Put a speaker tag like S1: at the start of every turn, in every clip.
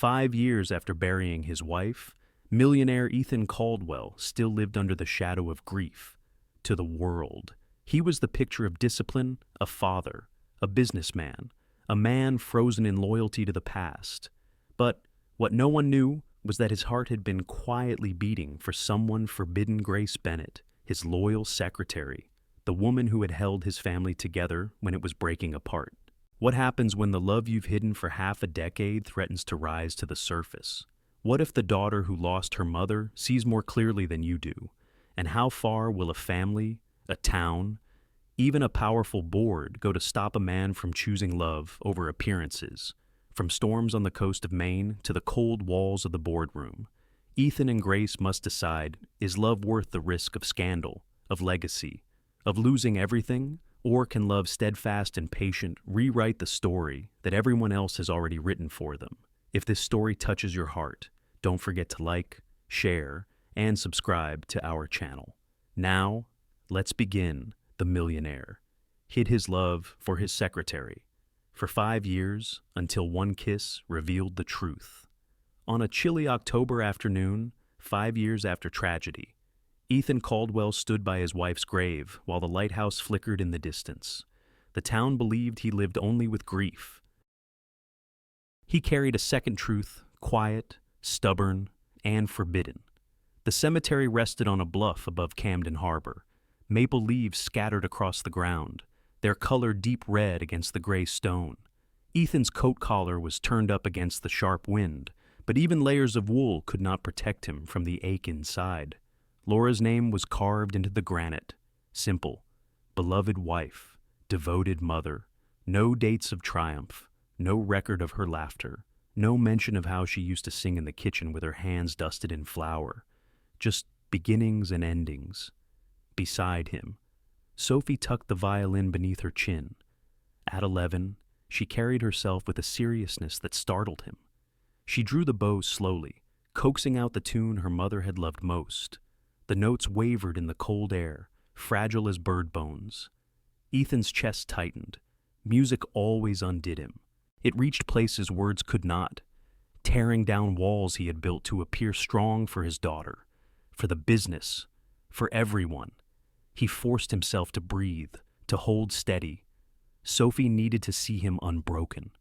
S1: 5 years after burying his wife, millionaire Ethan Caldwell still lived under the shadow of grief. To the world, he was the picture of discipline, a father, a businessman, a man frozen in loyalty to the past. But what no one knew was that his heart had been quietly beating for someone forbidden: Grace Bennett, his loyal secretary, the woman who had held his family together when it was breaking apart. What happens when the love you've hidden for half a decade threatens to rise to the surface? What if the daughter who lost her mother sees more clearly than you do? And how far will a family, a town, even a powerful board go to stop a man from choosing love over appearances? From storms on the coast of Maine to the cold walls of the boardroom, Ethan and Grace must decide, is love worth the risk of scandal, of legacy, of losing everything? Or can love, steadfast and patient, rewrite the story that everyone else has already written for them? If this story touches your heart, don't forget to like, share, and subscribe to our channel. Now, let's begin. The millionaire hid his love for his secretary for 5 years until one kiss revealed the truth. On a chilly October afternoon, 5 years after tragedy, Ethan Caldwell stood by his wife's grave while the lighthouse flickered in the distance. The town believed he lived only with grief. He carried a second truth, quiet, stubborn, and forbidden. The cemetery rested on a bluff above Camden Harbor. Maple leaves scattered across the ground, their color deep red against the gray stone. Ethan's coat collar was turned up against the sharp wind, but even layers of wool could not protect him from the ache inside. Laura's name was carved into the granite. Simple: beloved wife, devoted mother. No dates of triumph, no record of her laughter, no mention of how she used to sing in the kitchen with her hands dusted in flour. Just beginnings and endings. Beside him, Sophie tucked the violin beneath her chin. At 11, she carried herself with a seriousness that startled him. She drew the bow slowly, coaxing out the tune her mother had loved most. The notes wavered in the cold air, fragile as bird bones. Ethan's chest tightened. Music always undid him. It reached places words could not, tearing down walls he had built to appear strong for his daughter, for the business, for everyone. He forced himself to breathe, to hold steady. Sophie needed to see him unbroken.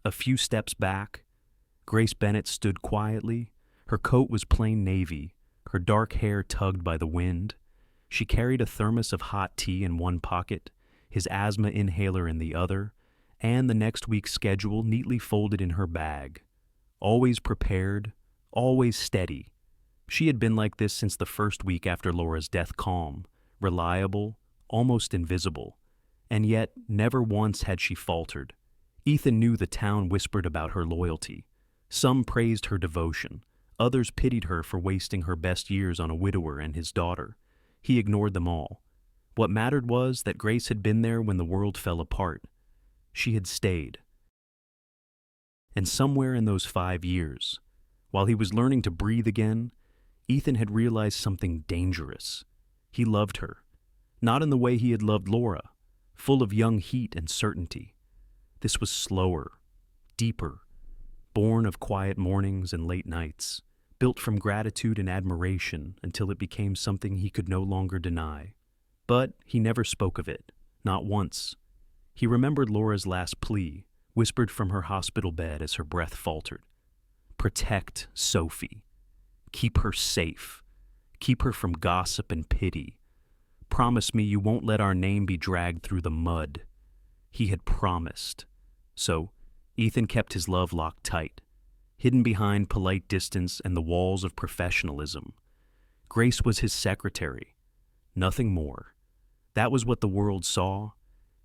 S1: A few steps back, Grace Bennett stood quietly. Her coat was plain navy, her dark hair tugged by the wind. She carried a thermos of hot tea in one pocket, his asthma inhaler in the other, and the next week's schedule neatly folded in her bag. Always prepared, always steady. She had been like this since the first week after Laura's death: calm, reliable, almost invisible. And yet, never once had she faltered. Ethan knew the town whispered about her loyalty. Some praised her devotion. Others pitied her for wasting her best years on a widower and his daughter. He ignored them all. What mattered was that Grace had been there when the world fell apart. She had stayed. And somewhere in those 5 years, while he was learning to breathe again, Ethan had realized something dangerous. He loved her, not in the way he had loved Laura, full of young heat and certainty. This was slower, deeper, born of quiet mornings and late nights, built from gratitude and admiration until it became something he could no longer deny. But he never spoke of it, not once. He remembered Laura's last plea, whispered from her hospital bed as her breath faltered. Protect Sophie. Keep her safe. Keep her from gossip and pity. Promise me you won't let our name be dragged through the mud. He had promised. So, Ethan kept his love locked tight, hidden behind polite distance and the walls of professionalism. Grace was his secretary, nothing more. That was what the world saw,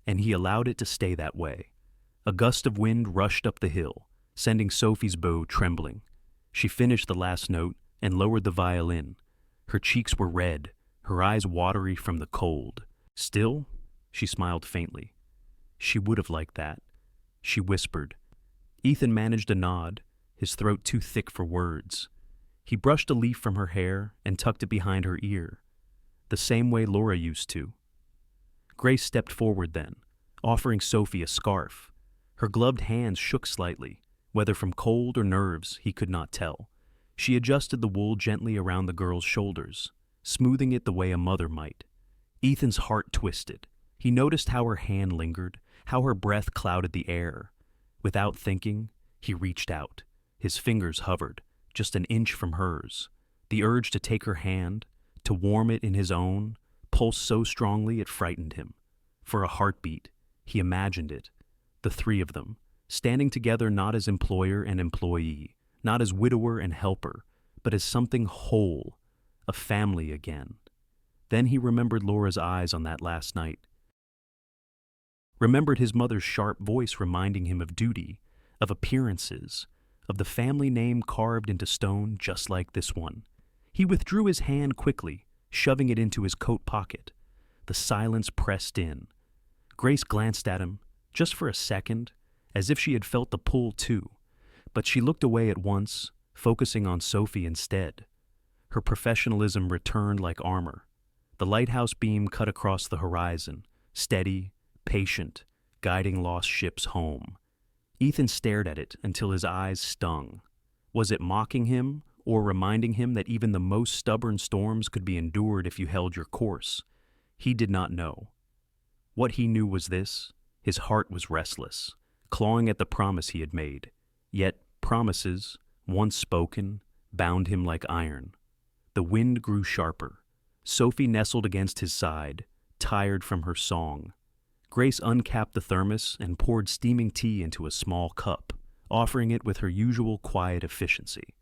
S1: and he allowed it to stay that way. A gust of wind rushed up the hill, sending Sophie's bow trembling. She finished the last note and lowered the violin. Her cheeks were red, her eyes watery from the cold. Still, she smiled faintly. She would have liked that. She whispered. Ethan managed a nod, his throat too thick for words. He brushed a leaf from her hair and tucked it behind her ear, the same way Laura used to. Grace stepped forward then, offering Sophie a scarf. Her gloved hands shook slightly, Whether from cold or nerves, he could not tell. She adjusted the wool gently around the girl's shoulders, smoothing it the way a mother might. Ethan's heart twisted. He noticed how her hand lingered, how her breath clouded the air. Without thinking, he reached out. His fingers hovered, just an inch from hers. The urge to take her hand, to warm it in his own, pulsed so strongly it frightened him. For a heartbeat, he imagined it. The three of them, standing together not as employer and employee, not as widower and helper, but as something whole, a family again. Then he remembered Laura's eyes on that last night. Remembered his mother's sharp voice reminding him of duty, of appearances, of the family name carved into stone just like this one. He withdrew his hand quickly, shoving it into his coat pocket. The silence pressed in. Grace glanced at him, just for a second, as if she had felt the pull too, but she looked away at once, focusing on Sophie instead. Her professionalism returned like armor. The lighthouse beam cut across the horizon, steady, patient, guiding lost ships home. Ethan stared at it until his eyes stung. Was it mocking him, or reminding him that even the most stubborn storms could be endured if you held your course? He did not know. What he knew was this: his heart was restless, clawing at the promise he had made. Yet promises, once spoken, bound him like iron. The wind grew sharper. Sophie nestled against his side, tired from her song. Grace uncapped the thermos and poured steaming tea into a small cup, offering it with her usual quiet efficiency.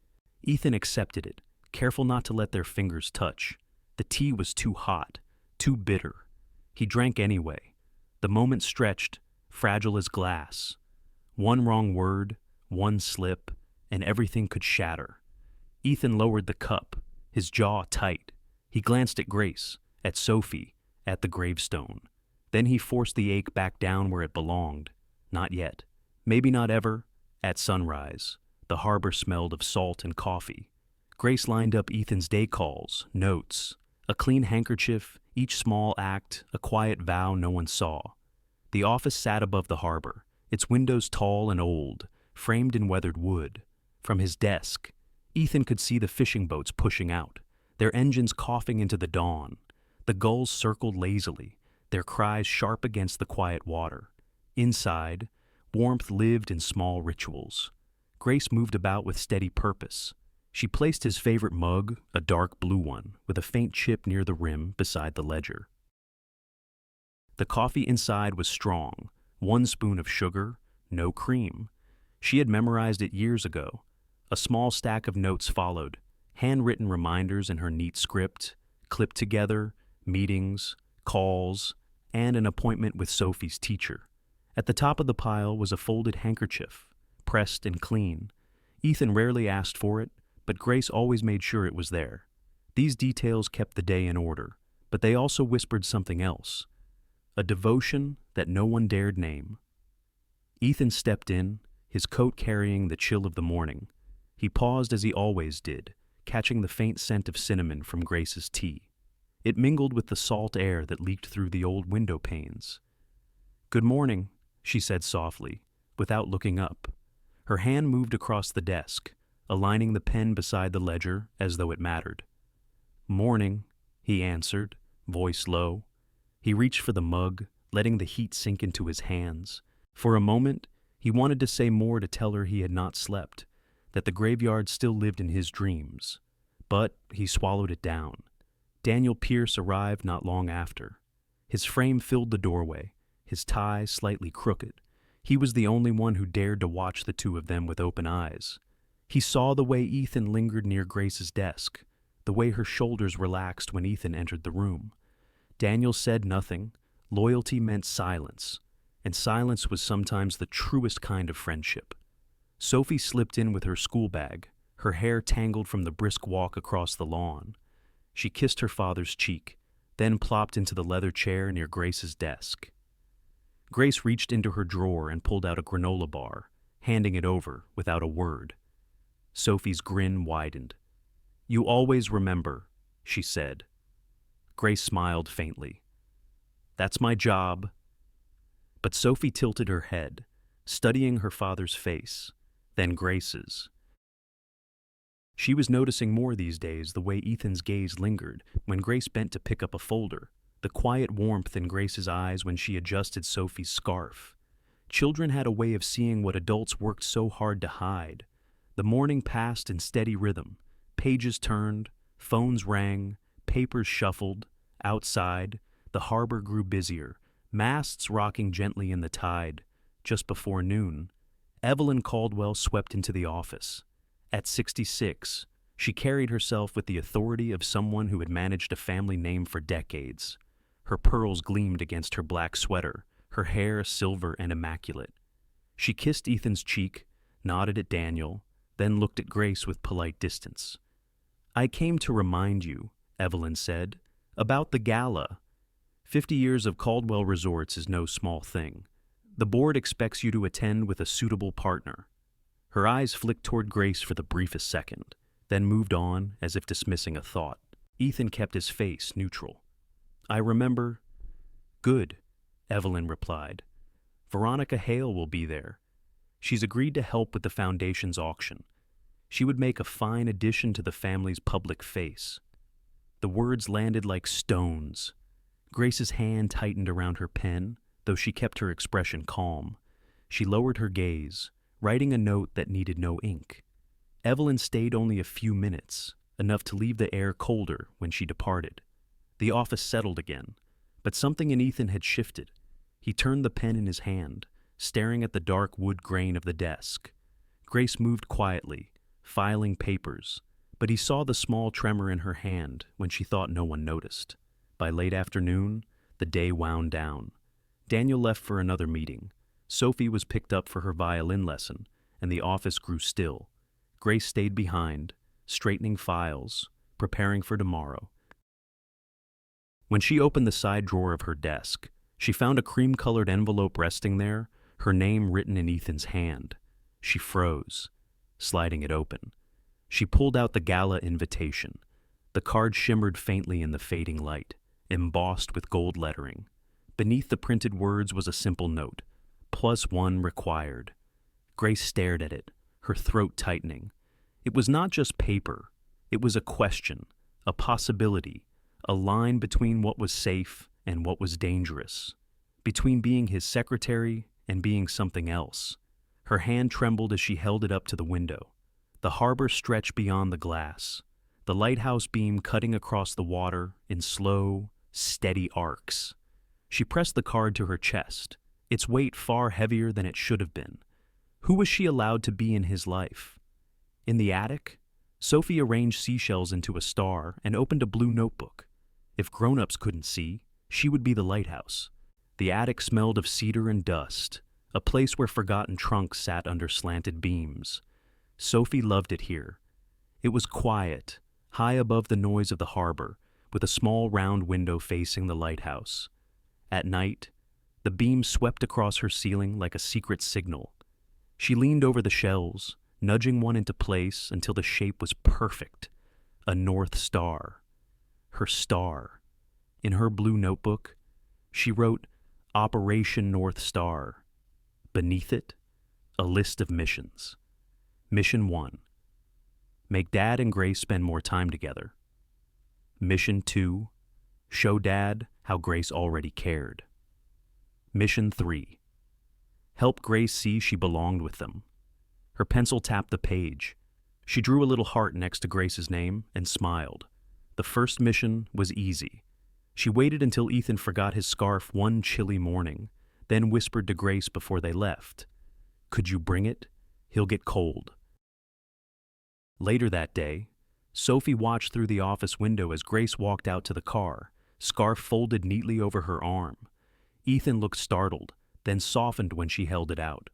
S1: Ethan accepted it, careful not to let their fingers touch. The tea was too hot, too bitter. He drank anyway. The moment stretched, fragile as glass. One wrong word, one slip, and everything could shatter. Ethan lowered the cup, his jaw tight. He glanced at Grace, at Sophie, at the gravestone. Then he forced the ache back down where it belonged. Not yet. Maybe not ever. At sunrise, the harbor smelled of salt and coffee. Grace lined up Ethan's day calls, notes, a clean handkerchief, each small act, a quiet vow no one saw. The office sat above the harbor, its windows tall and old, framed in weathered wood. From his desk, Ethan could see the fishing boats pushing out, their engines coughing into the dawn. The gulls circled lazily, their cries sharp against the quiet water. Inside, warmth lived in small rituals. Grace moved about with steady purpose. She placed his favorite mug, a dark blue one, with a faint chip near the rim beside the ledger. The coffee inside was strong, 1 spoon of sugar, no cream. She had memorized it years ago. A small stack of notes followed, handwritten reminders in her neat script, clipped together, meetings, calls, and an appointment with Sophie's teacher. At the top of the pile was a folded handkerchief, pressed and clean. Ethan rarely asked for it, but Grace always made sure it was there. These details kept the day in order, but they also whispered something else, a devotion that no one dared name. Ethan stepped in, his coat carrying the chill of the morning. He paused as he always did, catching the faint scent of cinnamon from Grace's tea. It mingled with the salt air that leaked through the old window panes. "Good morning," she said softly, without looking up. Her hand moved across the desk, aligning the pen beside the ledger as though it mattered. "Morning," he answered, voice low. He reached for the mug, letting the heat sink into his hands. For a moment, he wanted to say more to tell her he had not slept, that the graveyard still lived in his dreams. But he swallowed it down. Daniel Pierce arrived not long after. His frame filled the doorway, his tie slightly crooked. He was the only one who dared to watch the two of them with open eyes. He saw the way Ethan lingered near Grace's desk, the way her shoulders relaxed when Ethan entered the room. Daniel said nothing. Loyalty meant silence, and silence was sometimes the truest kind of friendship. Sophie slipped in with her school bag, her hair tangled from the brisk walk across the lawn. She kissed her father's cheek, then plopped into the leather chair near Grace's desk. Grace reached into her drawer and pulled out a granola bar, handing it over without a word. Sophie's grin widened. "You always remember," she said. Grace smiled faintly. "That's my job." But Sophie tilted her head, studying her father's face. then Grace's. She was noticing more these days the way Ethan's gaze lingered when Grace bent to pick up a folder, the quiet warmth in Grace's eyes when she adjusted Sophie's scarf. Children had a way of seeing what adults worked so hard to hide. The morning passed in steady rhythm. Pages turned, phones rang, papers shuffled. Outside, the harbor grew busier, masts rocking gently in the tide. Just before noon, Evelyn Caldwell swept into the office. At 66, she carried herself with the authority of someone who had managed a family name for decades. Her pearls gleamed against her black sweater, her hair silver and immaculate. She kissed Ethan's cheek, nodded at Daniel, then looked at Grace with polite distance. "I came to remind you," Evelyn said, "about the gala. 50 years of Caldwell Resorts is no small thing. The board expects you to attend with a suitable partner." Her eyes flicked toward Grace for the briefest second, then moved on as if dismissing a thought. Ethan kept his face neutral. "I remember." "Good," Evelyn replied. "Veronica Hale will be there. She's agreed to help with the foundation's auction. She would make a fine addition to the family's public face." The words landed like stones. Grace's hand tightened around her pen, though she kept her expression calm. She lowered her gaze, writing a note that needed no ink. Evelyn stayed only a few minutes, enough to leave the air colder when she departed. The office settled again, but something in Ethan had shifted. He turned the pen in his hand, staring at the dark wood grain of the desk. Grace moved quietly, filing papers, but he saw the small tremor in her hand when she thought no one noticed. By late afternoon, the day wound down. Daniel left for another meeting. Sophie was picked up for her violin lesson, and the office grew still. Grace stayed behind, straightening files, preparing for tomorrow. When she opened the side drawer of her desk, she found a cream-colored envelope resting there, her name written in Ethan's hand. She froze, sliding it open. She pulled out the gala invitation. The card shimmered faintly in the fading light, embossed with gold lettering. Beneath the printed words was a simple note: +1 required. Grace stared at it, her throat tightening. It was not just paper. It was a question, a possibility, a line between what was safe and what was dangerous, between being his secretary and being something else. Her hand trembled as she held it up to the window. The harbor stretched beyond the glass, the lighthouse beam cutting across the water in slow, steady arcs. She pressed the card to her chest, its weight far heavier than it should have been. Who was she allowed to be in his life? In the attic, Sophie arranged seashells into a star and opened a blue notebook. If grown-ups couldn't see, she would be the lighthouse. The attic smelled of cedar and dust, a place where forgotten trunks sat under slanted beams. Sophie loved it here. It was quiet, high above the noise of the harbor, with a small round window facing the lighthouse. At night, the beam swept across her ceiling like a secret signal. She leaned over the shells, nudging one into place until the shape was perfect. A North Star. Her star. In her blue notebook, she wrote Operation North Star. Beneath it, a list of missions. Mission 1. Make Dad and Grace spend more time together. Mission 2. Show Dad how Grace already cared. Mission 3. Help Grace see she belonged with them. Her pencil tapped the page. She drew a little heart next to Grace's name and smiled. The first mission was easy. She waited until Ethan forgot his scarf one chilly morning, then whispered to Grace before they left, "Could you bring it? He'll get cold." Later that day, Sophie watched through the office window as Grace walked out to the car, scarf folded neatly over her arm. Ethan looked startled, then softened when she held it out.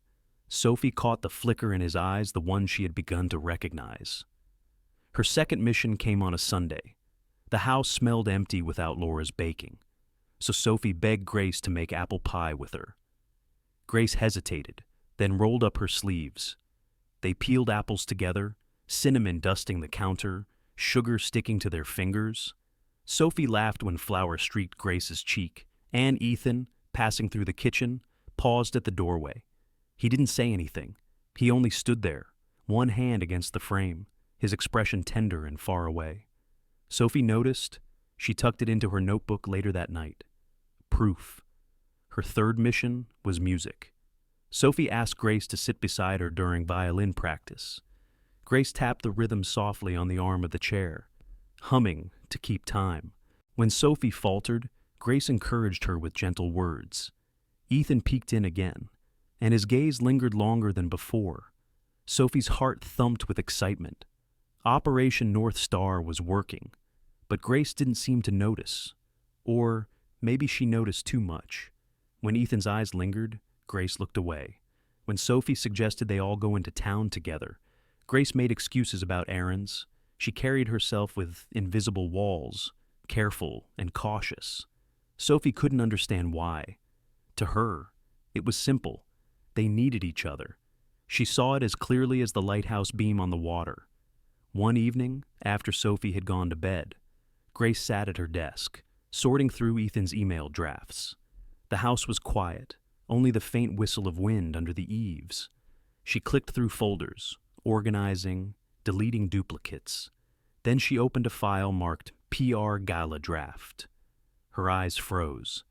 S1: Sophie caught the flicker in his eyes, the one she had begun to recognize. Her second mission came on a Sunday. The house smelled empty without Laura's baking, so Sophie begged Grace to make apple pie with her. Grace hesitated, then rolled up her sleeves. They peeled apples together, cinnamon dusting the counter, sugar sticking to their fingers. Sophie laughed when flour streaked Grace's cheek, and Ethan, passing through the kitchen, paused at the doorway. He didn't say anything. He only stood there, one hand against the frame, his expression tender and far away. Sophie noticed. She tucked it into her notebook later that night. Proof. Her third mission was music. Sophie asked Grace to sit beside her during violin practice. Grace tapped the rhythm softly on the arm of the chair, humming to keep time. When Sophie faltered, Grace encouraged her with gentle words. Ethan peeked in again, and his gaze lingered longer than before. Sophie's heart thumped with excitement. Operation North Star was working, but Grace didn't seem to notice. Or maybe she noticed too much. When Ethan's eyes lingered, Grace looked away. When Sophie suggested they all go into town together, Grace made excuses about errands. She carried herself with invisible walls, careful and cautious. Sophie couldn't understand why. To her, it was simple. They needed each other. She saw it as clearly as the lighthouse beam on the water. One evening, after Sophie had gone to bed, Grace sat at her desk, sorting through Ethan's email drafts. The house was quiet, only the faint whistle of wind under the eaves. She clicked through folders, organizing, deleting duplicates. Then she opened a file marked PR Gala Draft. Her eyes froze.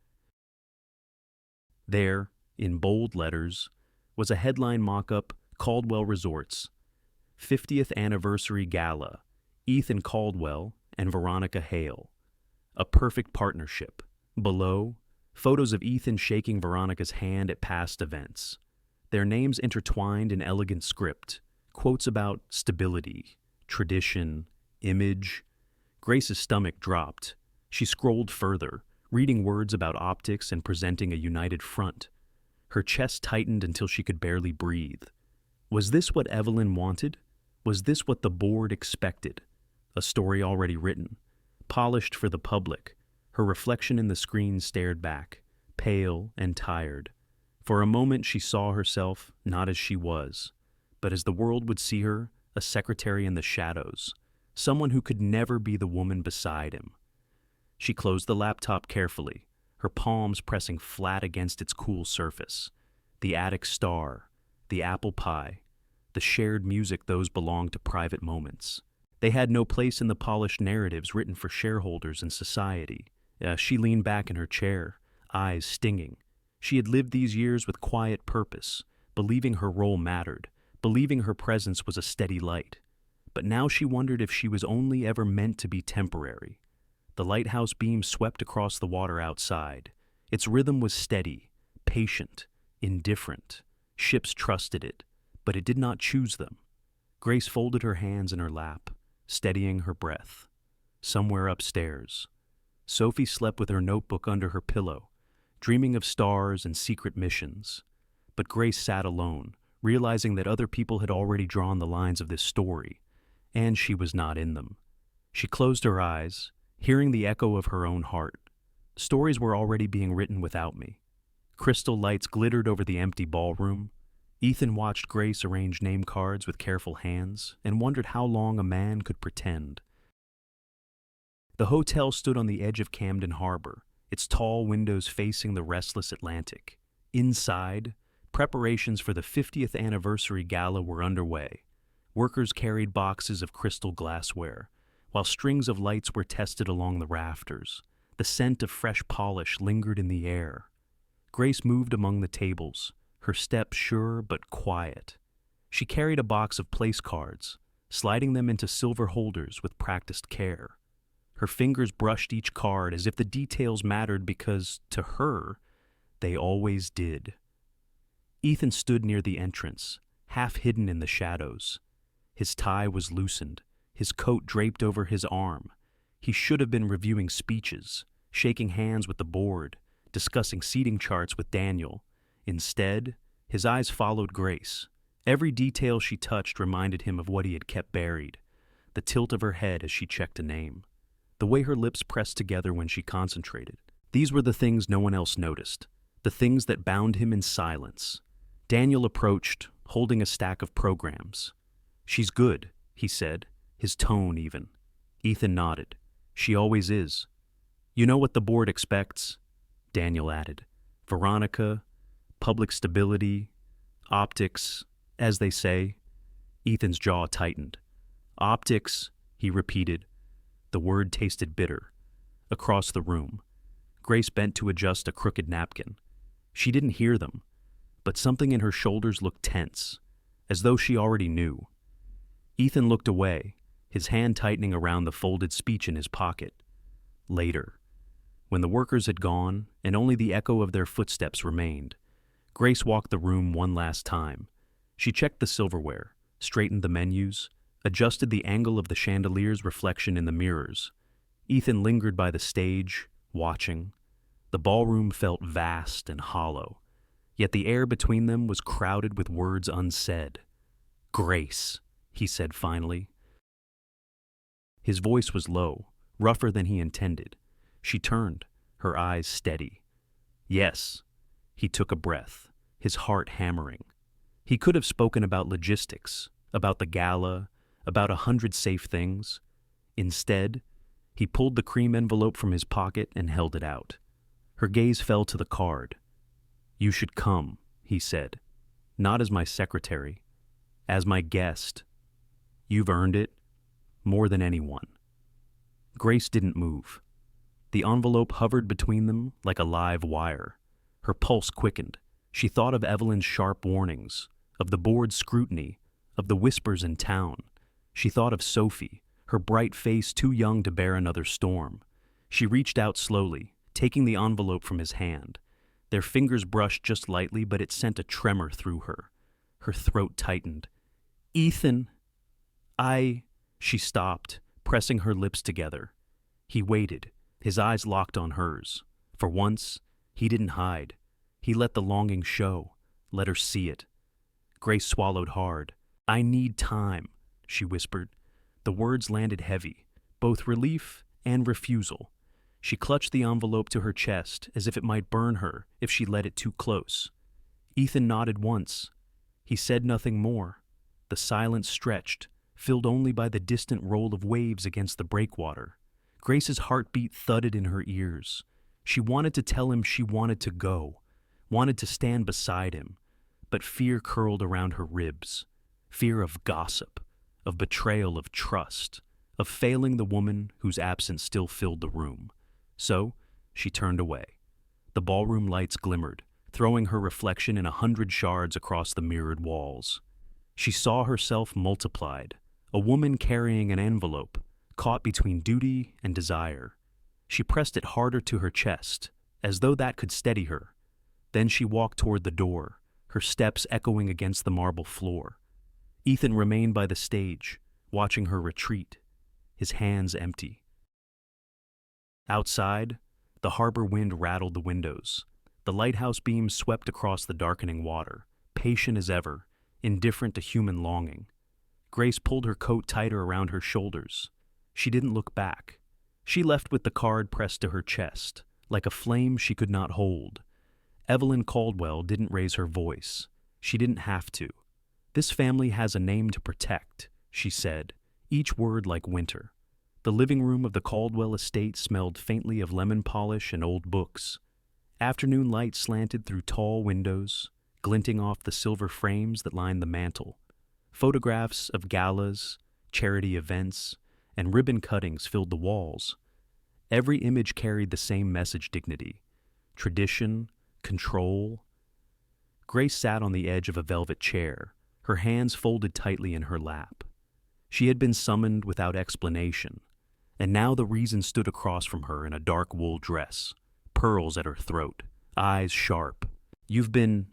S1: There, in bold letters, was a headline mock-up, Caldwell Resorts, 50th Anniversary Gala, Ethan Caldwell and Veronica Hale. A perfect partnership. Below, photos of Ethan shaking Veronica's hand at past events. Their names intertwined in elegant script, quotes about stability, tradition, image. Grace's stomach dropped. She scrolled further, reading words about optics and presenting a united front. Her chest tightened until she could barely breathe. Was this what Evelyn wanted? Was this what the board expected? A story already written, polished for the public. Her reflection in the screen stared back, pale and tired. For a moment she saw herself not as she was, but as the world would see her, a secretary in the shadows, someone who could never be the woman beside him. She closed the laptop carefully, her palms pressing flat against its cool surface. The attic star, the apple pie, the shared music, those belonged to private moments. They had no place in the polished narratives written for shareholders and society. She leaned back in her chair, eyes stinging. She had lived these years with quiet purpose, believing her role mattered, believing her presence was a steady light. But now she wondered if she was only ever meant to be temporary. The lighthouse beam swept across the water outside. Its rhythm was steady, patient, indifferent. Ships trusted it, but it did not choose them. Grace folded her hands in her lap, steadying her breath. Somewhere upstairs, Sophie slept with her notebook under her pillow, dreaming of stars and secret missions. But Grace sat alone, realizing that other people had already drawn the lines of this story, and she was not in them. She closed her eyes, hearing the echo of her own heart. Stories were already being written without me. Crystal lights glittered over the empty ballroom. Ethan watched Grace arrange name cards with careful hands and wondered how long a man could pretend. The hotel stood on the edge of Camden Harbor, its tall windows facing the restless Atlantic. Inside, preparations for the 50th anniversary gala were underway. Workers carried boxes of crystal glassware, while strings of lights were tested along the rafters. The scent of fresh polish lingered in the air. Grace moved among the tables, her step sure but quiet. She carried a box of place cards, sliding them into silver holders with practiced care. Her fingers brushed each card as if the details mattered because, to her, they always did. Ethan stood near the entrance, half hidden in the shadows. His tie was loosened, his coat draped over his arm. He should have been reviewing speeches, shaking hands with the board, discussing seating charts with Daniel. Instead, his eyes followed Grace. Every detail she touched reminded him of what he had kept buried, the tilt of her head as she checked a name, the way her lips pressed together when she concentrated. These were the things no one else noticed, the things that bound him in silence. Daniel approached, holding a stack of programs. "She's good," he said, his tone even. Ethan nodded. "She always is." "You know what the board expects?" Daniel added. "Veronica, public stability, optics, as they say." Ethan's jaw tightened. Optics, he repeated. The word tasted bitter. Across the room, Grace bent to adjust a crooked napkin. She didn't hear them, but something in her shoulders looked tense, as though she already knew. Ethan looked away, his hand tightening around the folded speech in his pocket. Later, when the workers had gone and only the echo of their footsteps remained, Grace walked the room one last time. She checked the silverware, straightened the menus, adjusted the angle of the chandelier's reflection in the mirrors. Ethan lingered by the stage, watching. The ballroom felt vast and hollow, yet the air between them was crowded with words unsaid. "Grace," he said finally. His voice was low, rougher than he intended. She turned, her eyes steady. "Yes." He took a breath, his heart hammering. He could have spoken about logistics, about the gala, about 100 safe things. Instead, he pulled the cream envelope from his pocket and held it out. Her gaze fell to the card. "You should come," he said. "Not as my secretary, as my guest. You've earned it, more than anyone." Grace didn't move. The envelope hovered between them like a live wire. Her pulse quickened. She thought of Evelyn's sharp warnings, of the board's scrutiny, of the whispers in town. She thought of Sophie, her bright face too young to bear another storm. She reached out slowly, taking the envelope from his hand. Their fingers brushed just lightly, but it sent a tremor through her. Her throat tightened. "Ethan, She stopped, pressing her lips together. He waited, his eyes locked on hers. For once, he didn't hide. He let the longing show, let her see it. Grace swallowed hard. "I need time," she whispered. The words landed heavy, both relief and refusal. She clutched the envelope to her chest as if it might burn her if she let it too close. Ethan nodded once. He said nothing more. The silence stretched, filled only by the distant roll of waves against the breakwater. Grace's heartbeat thudded in her ears. She wanted to tell him she wanted to go, wanted to stand beside him, but fear curled around her ribs. Fear of gossip, of betrayal of trust, of failing the woman whose absence still filled the room. So, she turned away. The ballroom lights glimmered, throwing her reflection in 100 shards across the mirrored walls. She saw herself multiplied, a woman carrying an envelope, caught between duty and desire. She pressed it harder to her chest, as though that could steady her. Then she walked toward the door, her steps echoing against the marble floor. Ethan remained by the stage, watching her retreat, his hands empty. Outside, the harbor wind rattled the windows. The lighthouse beams swept across the darkening water, patient as ever, indifferent to human longing. Grace pulled her coat tighter around her shoulders. She didn't look back. She left with the card pressed to her chest, like a flame she could not hold. Evelyn Caldwell didn't raise her voice. She didn't have to. "This family has a name to protect," she said, each word like winter. The living room of the Caldwell estate smelled faintly of lemon polish and old books. Afternoon light slanted through tall windows, glinting off the silver frames that lined the mantel. Photographs of galas, charity events, and ribbon cuttings filled the walls. Every image carried the same message: dignity, tradition, control. Grace sat on the edge of a velvet chair, her hands folded tightly in her lap. She had been summoned without explanation, and now the reason stood across from her in a dark wool dress, pearls at her throat, eyes sharp. "You've been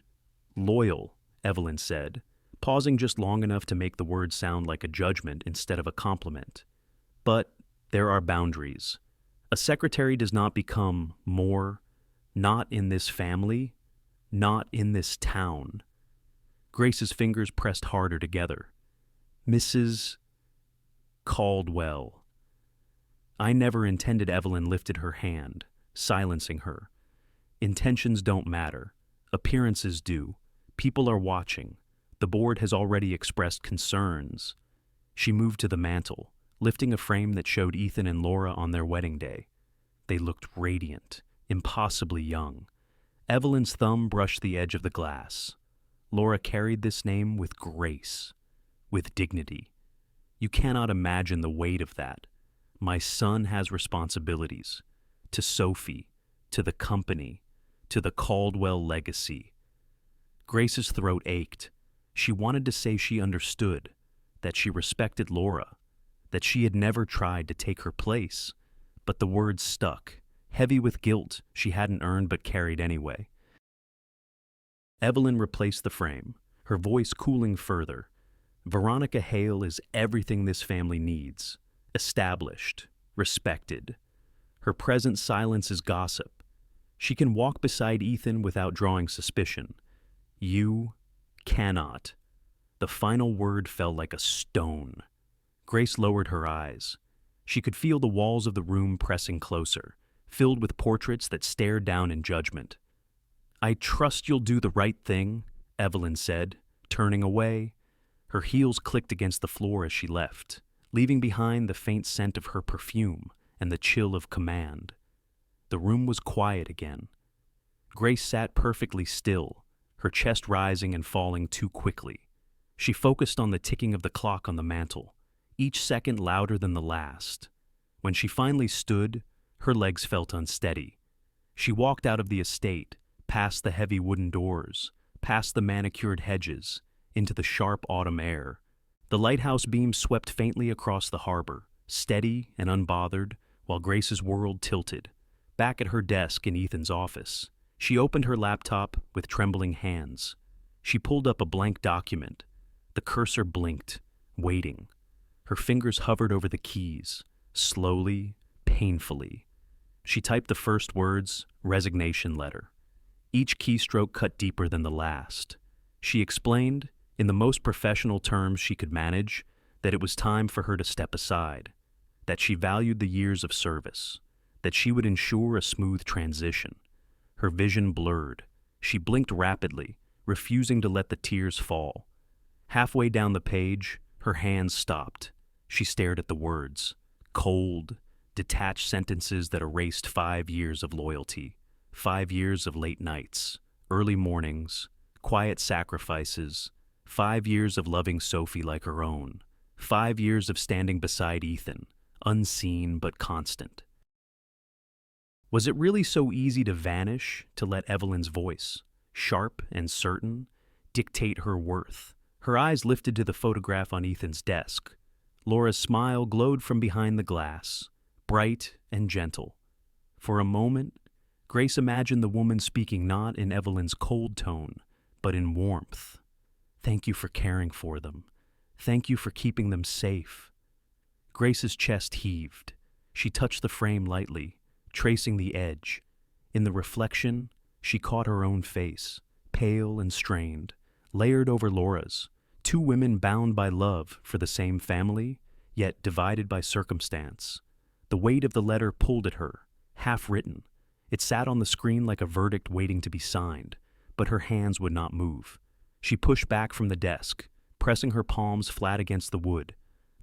S1: loyal," Evelyn said, pausing just long enough to make the words sound like a judgment instead of a compliment. "But there are boundaries. A secretary does not become more, not in this family, not in this town." Grace's fingers pressed harder together. "Mrs. Caldwell." "I never intended." Evelyn lifted her hand, silencing her. "Intentions don't matter. Appearances do. People are watching. The board has already expressed concerns." She moved to the mantel, lifting a frame that showed Ethan and Laura on their wedding day. They looked radiant, impossibly young. Evelyn's thumb brushed the edge of the glass. Laura carried this name with grace. with dignity. "You cannot imagine the weight of that. My son has responsibilities. To Sophie, to the company, to the Caldwell legacy." Grace's throat ached. She wanted to say she understood, that she respected Laura, that she had never tried to take her place, but the words stuck, heavy with guilt she hadn't earned but carried anyway. Evelyn replaced the frame, her voice cooling further. "Veronica Hale is everything this family needs. Established, respected. Her present silence is gossip. She can walk beside Ethan without drawing suspicion. You cannot." The final word fell like a stone. Grace lowered her eyes. She could feel the walls of the room pressing closer, filled with portraits that stared down in judgment. "I trust you'll do the right thing," Evelyn said, turning away. Her heels clicked against the floor as she left, leaving behind the faint scent of her perfume and the chill of command. The room was quiet again. Grace sat perfectly still, her chest rising and falling too quickly. She focused on the ticking of the clock on the mantel, each second louder than the last. When she finally stood, her legs felt unsteady. She walked out of the estate, past the heavy wooden doors, past the manicured hedges, into the sharp autumn air. The lighthouse beam swept faintly across the harbor, steady and unbothered, while Grace's world tilted. Back at her desk in Ethan's office, she opened her laptop with trembling hands. She pulled up a blank document. The cursor blinked, waiting. Her fingers hovered over the keys, slowly, painfully. She typed the first words, "resignation letter." Each keystroke cut deeper than the last. She explained, in the most professional terms she could manage, that it was time for her to step aside, that she valued the years of service, that she would ensure a smooth transition. Her vision blurred. She blinked rapidly, refusing to let the tears fall. Halfway down the page, her hands stopped. She stared at the words, cold, detached sentences that erased 5 years of loyalty, 5 years of late nights, early mornings, quiet sacrifices, 5 years of loving Sophie like her own, 5 years of standing beside Ethan, unseen but constant. Was it really so easy to vanish, to let Evelyn's voice, sharp and certain, dictate her worth? Her eyes lifted to the photograph on Ethan's desk. Laura's smile glowed from behind the glass, bright and gentle. For a moment, Grace imagined the woman speaking not in Evelyn's cold tone, but in warmth. "Thank you for caring for them. Thank you for keeping them safe." Grace's chest heaved. She touched the frame lightly, tracing the edge. In the reflection, she caught her own face, pale and strained, layered over Laura's. 2 women bound by love for the same family, yet divided by circumstance. The weight of the letter pulled at her, half-written. It sat on the screen like a verdict waiting to be signed, but her hands would not move. She pushed back from the desk, pressing her palms flat against the wood.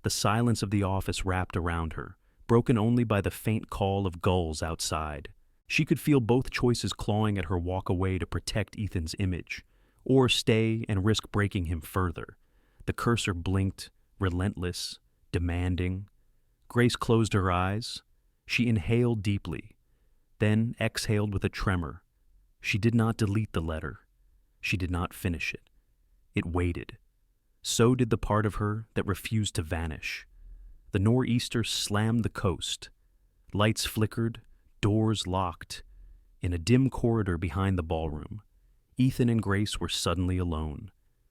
S1: The silence of the office wrapped around her, broken only by the faint call of gulls outside. She could feel both choices clawing at her walk away to protect Ethan's image, or stay and risk breaking him further. The cursor blinked, relentless, demanding. Grace closed her eyes. She inhaled deeply, then exhaled with a tremor. She did not delete the letter. She did not finish it. It waited. So did the part of her that refused to vanish. The nor'easter slammed the coast. Lights flickered, doors locked. In a dim corridor behind the ballroom, Ethan and Grace were suddenly alone.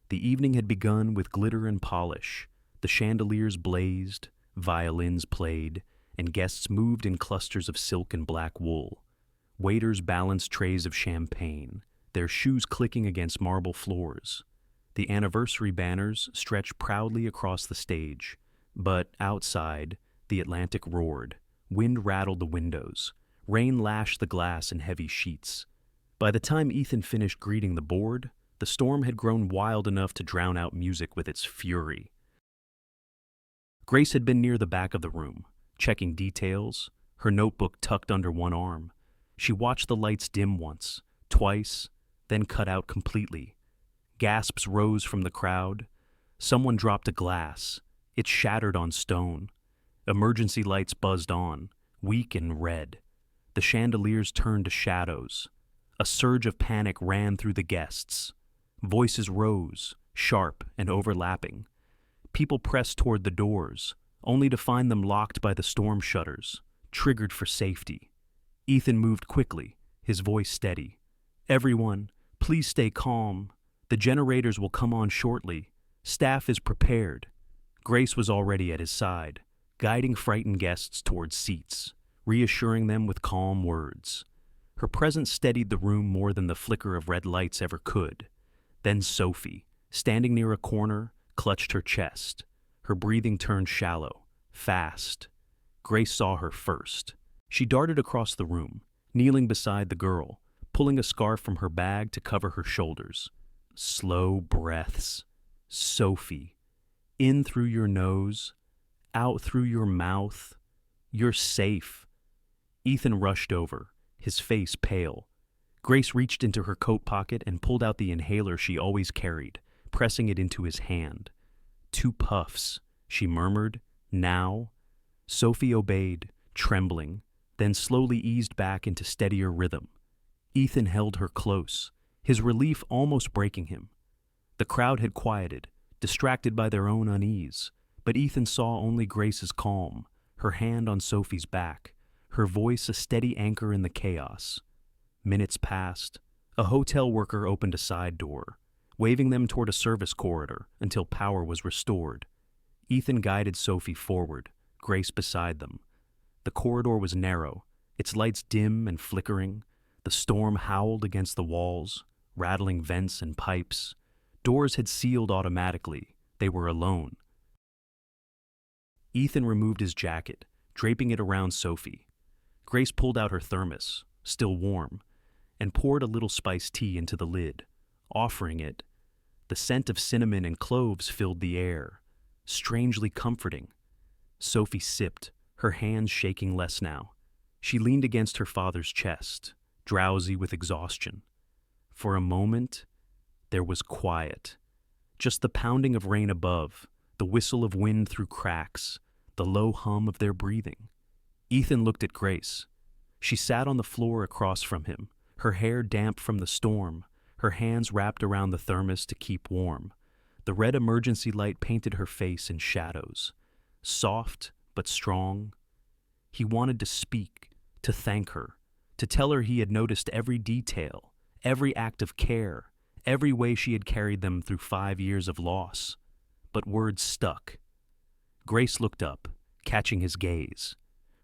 S1: The evening had begun with glitter and polish. The chandeliers blazed, violins played, and guests moved in clusters of silk and black wool. Waiters balanced trays of champagne, their shoes clicking against marble floors. The anniversary banners stretched proudly across the stage, but outside, the Atlantic roared. Wind rattled the windows. Rain lashed the glass in heavy sheets. By the time Ethan finished greeting the board, the storm had grown wild enough to drown out music with its fury. Grace had been near the back of the room, checking details, her notebook tucked under one arm. She watched the lights dim once, twice, then cut out completely. Gasps rose from the crowd. Someone dropped a glass. It shattered on stone. Emergency lights buzzed on, weak and red. The chandeliers turned to shadows. A surge of panic ran through the guests. Voices rose, sharp and overlapping. People pressed toward the doors, only to find them locked by the storm shutters, triggered for safety. Ethan moved quickly, his voice steady. "Everyone, please stay calm. The generators will come on shortly. Staff is prepared." Grace was already at his side, guiding frightened guests towards seats, reassuring them with calm words. Her presence steadied the room more than the flicker of red lights ever could. Then Sophie, standing near a corner, clutched her chest. Her breathing turned shallow, fast. Grace saw her first. She darted across the room, kneeling beside the girl, pulling a scarf from her bag to cover her shoulders. Slow breaths. "Sophie, in through your nose, out through your mouth. You're safe." Ethan rushed over, his face pale. Grace reached into her coat pocket and pulled out the inhaler she always carried, pressing it into his hand. "2 puffs," she murmured. "Now?" Sophie obeyed, trembling, then slowly eased back into steadier rhythm. Ethan held her close, his relief almost breaking him. The crowd had quieted, distracted by their own unease, but Ethan saw only Grace's calm, her hand on Sophie's back, her voice a steady anchor in the chaos. Minutes passed. A hotel worker opened a side door, waving them toward a service corridor until power was restored. Ethan guided Sophie forward, Grace beside them. The corridor was narrow, its lights dim and flickering. The storm howled against the walls, rattling vents and pipes. Doors had sealed automatically. They were alone. Ethan removed his jacket, draping it around Sophie. Grace pulled out her thermos, still warm, and poured a little spiced tea into the lid, offering it. The scent of cinnamon and cloves filled the air, strangely comforting. Sophie sipped, her hands shaking less now. She leaned against her father's chest, drowsy with exhaustion. For a moment, there was quiet. Just the pounding of rain above, the whistle of wind through cracks, the low hum of their breathing. Ethan looked at Grace. She sat on the floor across from him, her hair damp from the storm, her hands wrapped around the thermos to keep warm. The red emergency light painted her face in shadows, soft but strong. He wanted to speak, to thank her, to tell her he had noticed every detail, every act of care, every way she had carried them through 5 years of loss. But words stuck. Grace looked up, catching his gaze.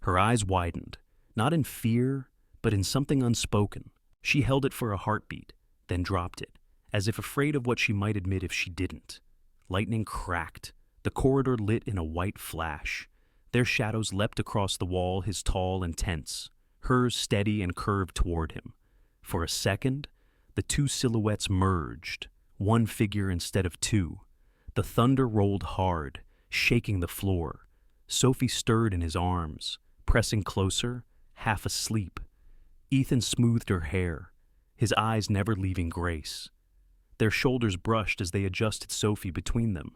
S1: Her eyes widened, not in fear, but in something unspoken. She held it for a heartbeat, then dropped it, as if afraid of what she might admit if she didn't. Lightning cracked, the corridor lit in a white flash. Their shadows leapt across the wall, his tall and tense, hers steady and curved toward him. For a second, the 2 silhouettes merged, 1 figure instead of 2. The thunder rolled hard, shaking the floor. Sophie stirred in his arms, pressing closer, half asleep. Ethan smoothed her hair, his eyes never leaving Grace. Their shoulders brushed as they adjusted Sophie between them.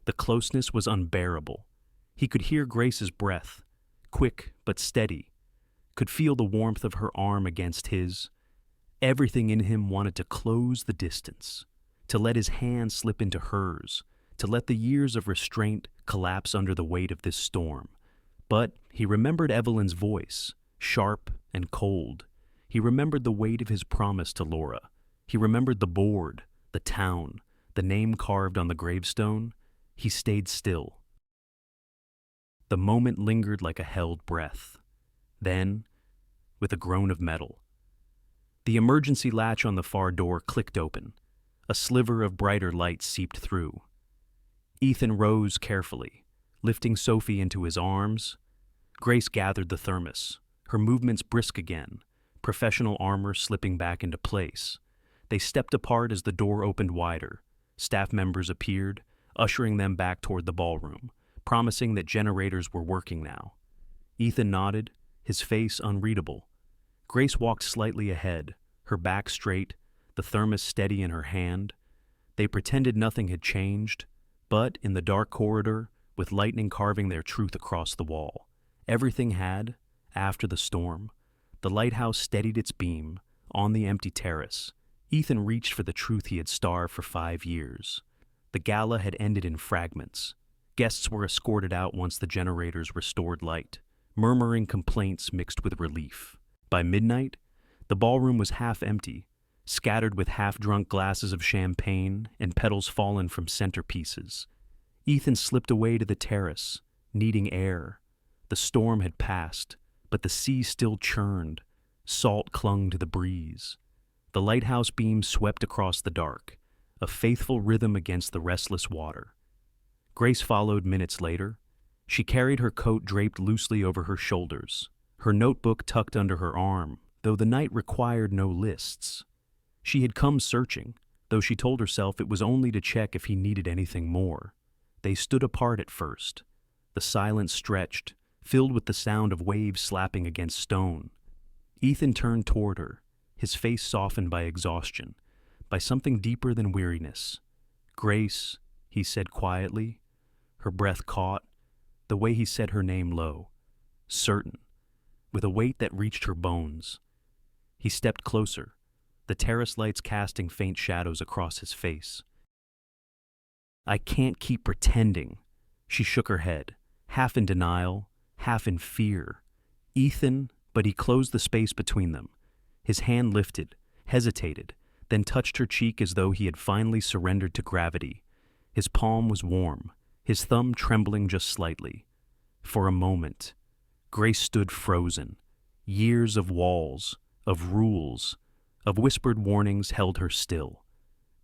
S1: The closeness was unbearable. He could hear Grace's breath, quick but steady, could feel the warmth of her arm against his. Everything in him wanted to close the distance, to let his hand slip into hers, to let the years of restraint collapse under the weight of this storm. But he remembered Evelyn's voice, sharp and cold. He remembered the weight of his promise to Laura. He remembered the board, the town, the name carved on the gravestone. He stayed still. The moment lingered like a held breath. Then, with a groan of metal, the emergency latch on the far door clicked open. A sliver of brighter light seeped through. Ethan rose carefully, lifting Sophie into his arms. Grace gathered the thermos, her movements brisk again, professional armor slipping back into place. They stepped apart as the door opened wider. Staff members appeared, ushering them back toward the ballroom, promising that generators were working now. Ethan nodded, his face unreadable. Grace walked slightly ahead, her back straight, the thermos steady in her hand. They pretended nothing had changed, But in the dark corridor, with lightning carving their truth across the wall, everything had, after the storm, the lighthouse steadied its beam on the empty terrace. Ethan reached for the truth he had starved for 5 years. The gala had ended in fragments. Guests were escorted out once the generators restored light, murmuring complaints mixed with relief. By midnight, the ballroom was half empty, scattered with half-drunk glasses of champagne and petals fallen from centerpieces. Ethan slipped away to the terrace, needing air. The storm had passed, but the sea still churned. Salt clung to the breeze. The lighthouse beam swept across the dark, a faithful rhythm against the restless water. Grace followed minutes later. She carried her coat draped loosely over her shoulders, her notebook tucked under her arm, though the night required no lists. She had come searching, though she told herself it was only to check if he needed anything more. They stood apart at first. The silence stretched, filled with the sound of waves slapping against stone. Ethan turned toward her, his face softened by exhaustion, by something deeper than weariness. "Grace," he said quietly. Her breath caught, the way he said her name low, certain, with a weight that reached her bones. He stepped closer, the terrace lights casting faint shadows across his face. "I can't keep pretending." She shook her head, half in denial, half in fear. "Ethan," but he closed the space between them. His hand lifted, hesitated, then touched her cheek as though he had finally surrendered to gravity. His palm was warm, his thumb trembling just slightly. For a moment, Grace stood frozen. Years of walls, of rules, of whispered warnings held her still.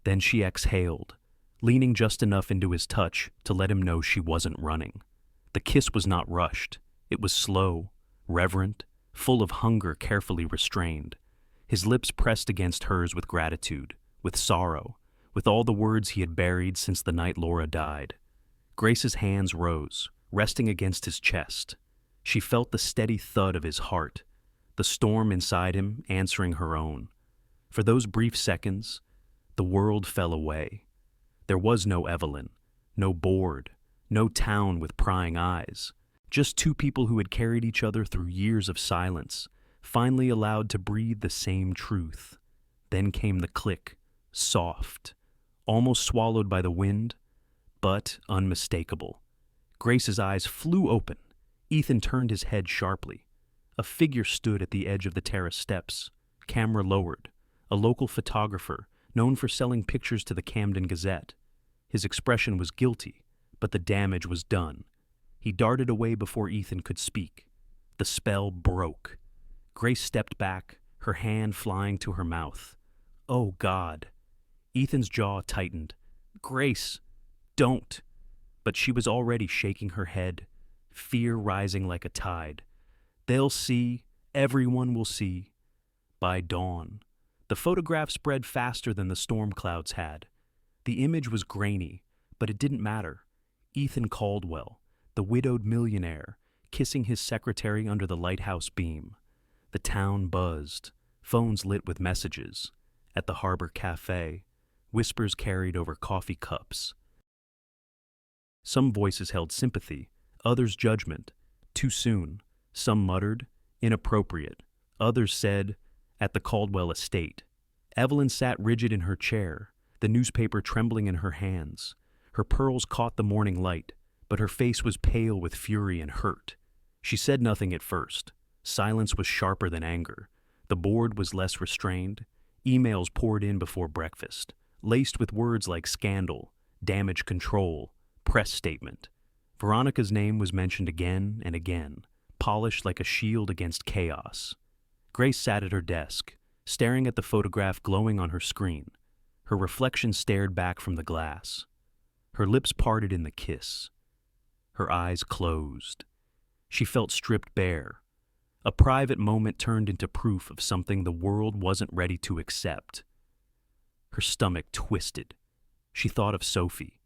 S1: Then she exhaled, leaning just enough into his touch to let him know she wasn't running. The kiss was not rushed. It was slow, reverent, full of hunger carefully restrained. His lips pressed against hers with gratitude, with sorrow, with all the words he had buried since the night Laura died. Grace's hands rose, resting against his chest. She felt the steady thud of his heart, the storm inside him answering her own. For those brief seconds, the world fell away. There was no Evelyn, no board, no town with prying eyes. Just two people who had carried each other through years of silence, finally allowed to breathe the same truth. Then came the click, soft, almost swallowed by the wind, but unmistakable. Grace's eyes flew open. Ethan turned his head sharply. A figure stood at the edge of the terrace steps, camera lowered, a local photographer known for selling pictures to the Camden Gazette. His expression was guilty, but the damage was done. He darted away before Ethan could speak. The spell broke. Grace stepped back, her hand flying to her mouth. "Oh, God." Ethan's jaw tightened. "Grace, don't." But she was already shaking her head, fear rising like a tide. "They'll see, everyone will see." By dawn, the photograph spread faster than the storm clouds had. The image was grainy, but it didn't matter. Ethan Caldwell, the widowed millionaire, kissing his secretary under the lighthouse beam. The town buzzed, phones lit with messages. At the Harbor Cafe, whispers carried over coffee cups. Some voices held sympathy, others judgment. Too soon. Some muttered, inappropriate. Others said, at the Caldwell estate. Evelyn sat rigid in her chair, the newspaper trembling in her hands. Her pearls caught the morning light, but her face was pale with fury and hurt. She said nothing at first. Silence was sharper than anger. The board was less restrained. Emails poured in before breakfast, laced with words like scandal, damage control, press statement. Veronica's name was mentioned again and again, polished like a shield against chaos. Grace sat at her desk, staring at the photograph glowing on her screen. Her reflection stared back from the glass. Her lips parted in the kiss. Her eyes closed. She felt stripped bare. A private moment turned into proof of something the world wasn't ready to accept. Her stomach twisted. She thought of Sophie.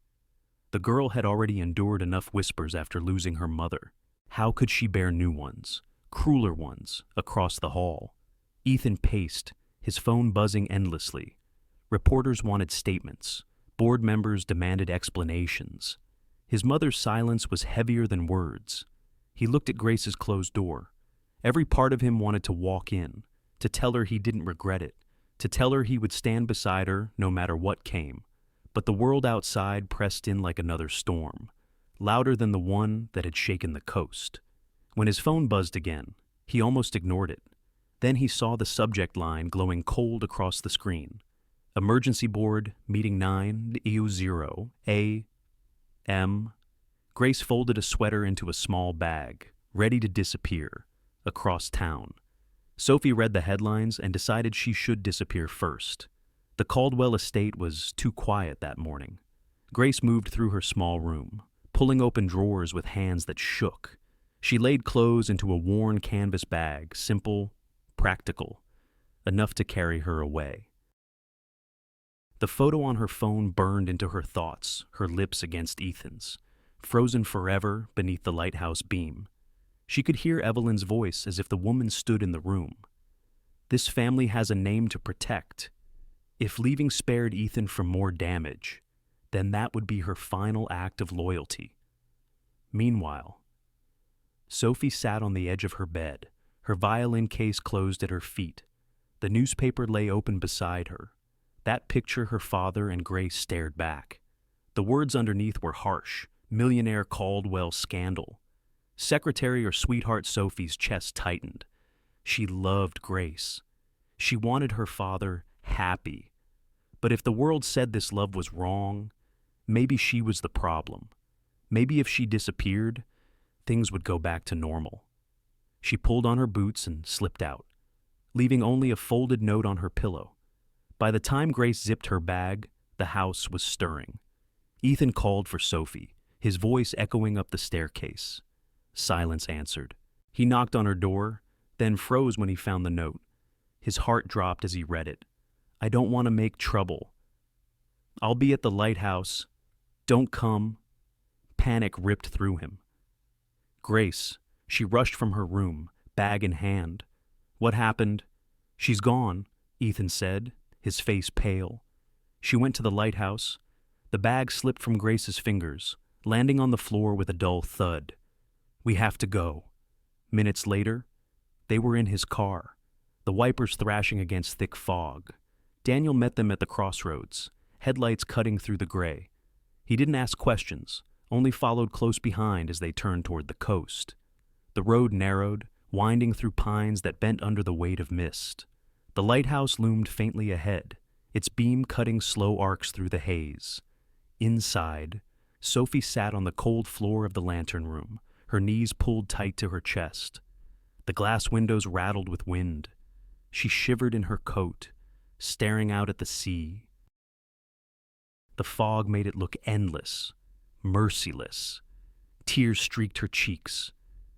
S1: The girl had already endured enough whispers after losing her mother. How could she bear new ones, crueler ones, across the hall? Ethan paced, his phone buzzing endlessly. Reporters wanted statements, Board members demanded explanations. His mother's silence was heavier than words. He looked at Grace's closed door. Every part of him wanted to walk in, to tell her he didn't regret it, to tell her he would stand beside her no matter what came. But the world outside pressed in like another storm, louder than the one that had shaken the coast. When his phone buzzed again, he almost ignored it. Then he saw the subject line glowing cold across the screen. Emergency board, meeting 9, EU0, A.M. Grace folded a sweater into a small bag, ready to disappear, across town. Sophie read the headlines and decided she should disappear first. The Caldwell estate was too quiet that morning. Grace moved through her small room, pulling open drawers with hands that shook. She laid clothes into a worn canvas bag, simple, practical, enough to carry her away. The photo on her phone burned into her thoughts, her lips against Ethan's, frozen forever beneath the lighthouse beam. She could hear Evelyn's voice as if the woman stood in the room. This family has a name to protect. If leaving spared Ethan from more damage, then that would be her final act of loyalty. Meanwhile, Sophie sat on the edge of her bed, her violin case closed at her feet. The newspaper lay open beside her. That picture her father and Grace stared back. The words underneath were harsh. Millionaire Caldwell scandal. Secretary or sweetheart Sophie's chest tightened. She loved Grace. She wanted her father happy. But if the world said this love was wrong, maybe she was the problem. Maybe if she disappeared, things would go back to normal. She pulled on her boots and slipped out, leaving only a folded note on her pillow. By the time Grace zipped her bag, the house was stirring. Ethan called for Sophie, his voice echoing up the staircase. Silence answered. He knocked on her door, then froze when he found the note. His heart dropped as he read it. I don't want to make trouble. I'll be at the lighthouse. Don't come. Panic ripped through him. Grace, she rushed from her room, bag in hand. What happened? She's gone, Ethan said, his face pale. She went to the lighthouse. The bag slipped from Grace's fingers, landing on the floor with a dull thud. We have to go. Minutes later, they were in his car, the wipers thrashing against thick fog. Daniel met them at the crossroads, headlights cutting through the gray. He didn't ask questions, only followed close behind as they turned toward the coast. The road narrowed, winding through pines that bent under the weight of mist. The lighthouse loomed faintly ahead, its beam cutting slow arcs through the haze. Inside, Sophie sat on the cold floor of the lantern room, her knees pulled tight to her chest. The glass windows rattled with wind. She shivered in her coat, staring out at the sea. The fog made it look endless, merciless. Tears streaked her cheeks.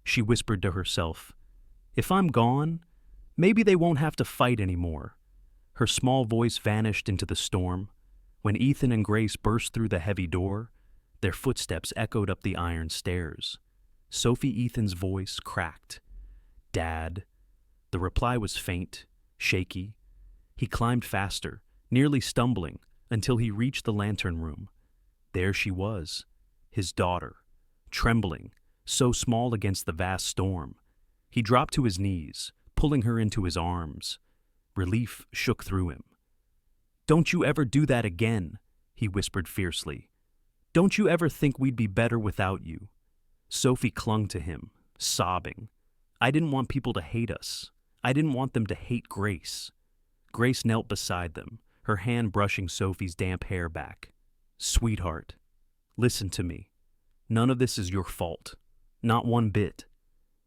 S1: She whispered to herself, "If I'm gone, maybe they won't have to fight anymore." Her small voice vanished into the storm. When Ethan and Grace burst through the heavy door, their footsteps echoed up the iron stairs. Sophie Ethan's voice cracked. "Dad." The reply was faint, shaky. He climbed faster, nearly stumbling, until he reached the lantern room. There she was, his daughter, trembling, so small against the vast storm. He dropped to his knees, pulling her into his arms. Relief shook through him. "Don't you ever do that again," he whispered fiercely. "Don't you ever think we'd be better without you?" Sophie clung to him, sobbing. "I didn't want people to hate us. I didn't want them to hate Grace." Grace knelt beside them, her hand brushing Sophie's damp hair back. "Sweetheart, listen to me. None of this is your fault. Not one bit.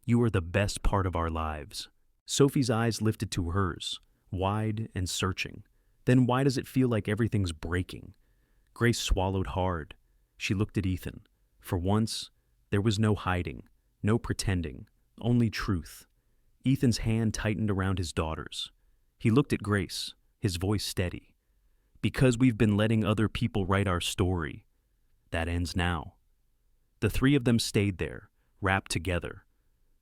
S1: You are the best part of our lives." Sophie's eyes lifted to hers, wide and searching. Then why does it feel like everything's breaking? Grace swallowed hard. She looked at Ethan. For once, there was no hiding, no pretending, only truth. Ethan's hand tightened around his daughter's. He looked at Grace, his voice steady. "Because we've been letting other people write our story. That ends now." The three of them stayed there, wrapped together.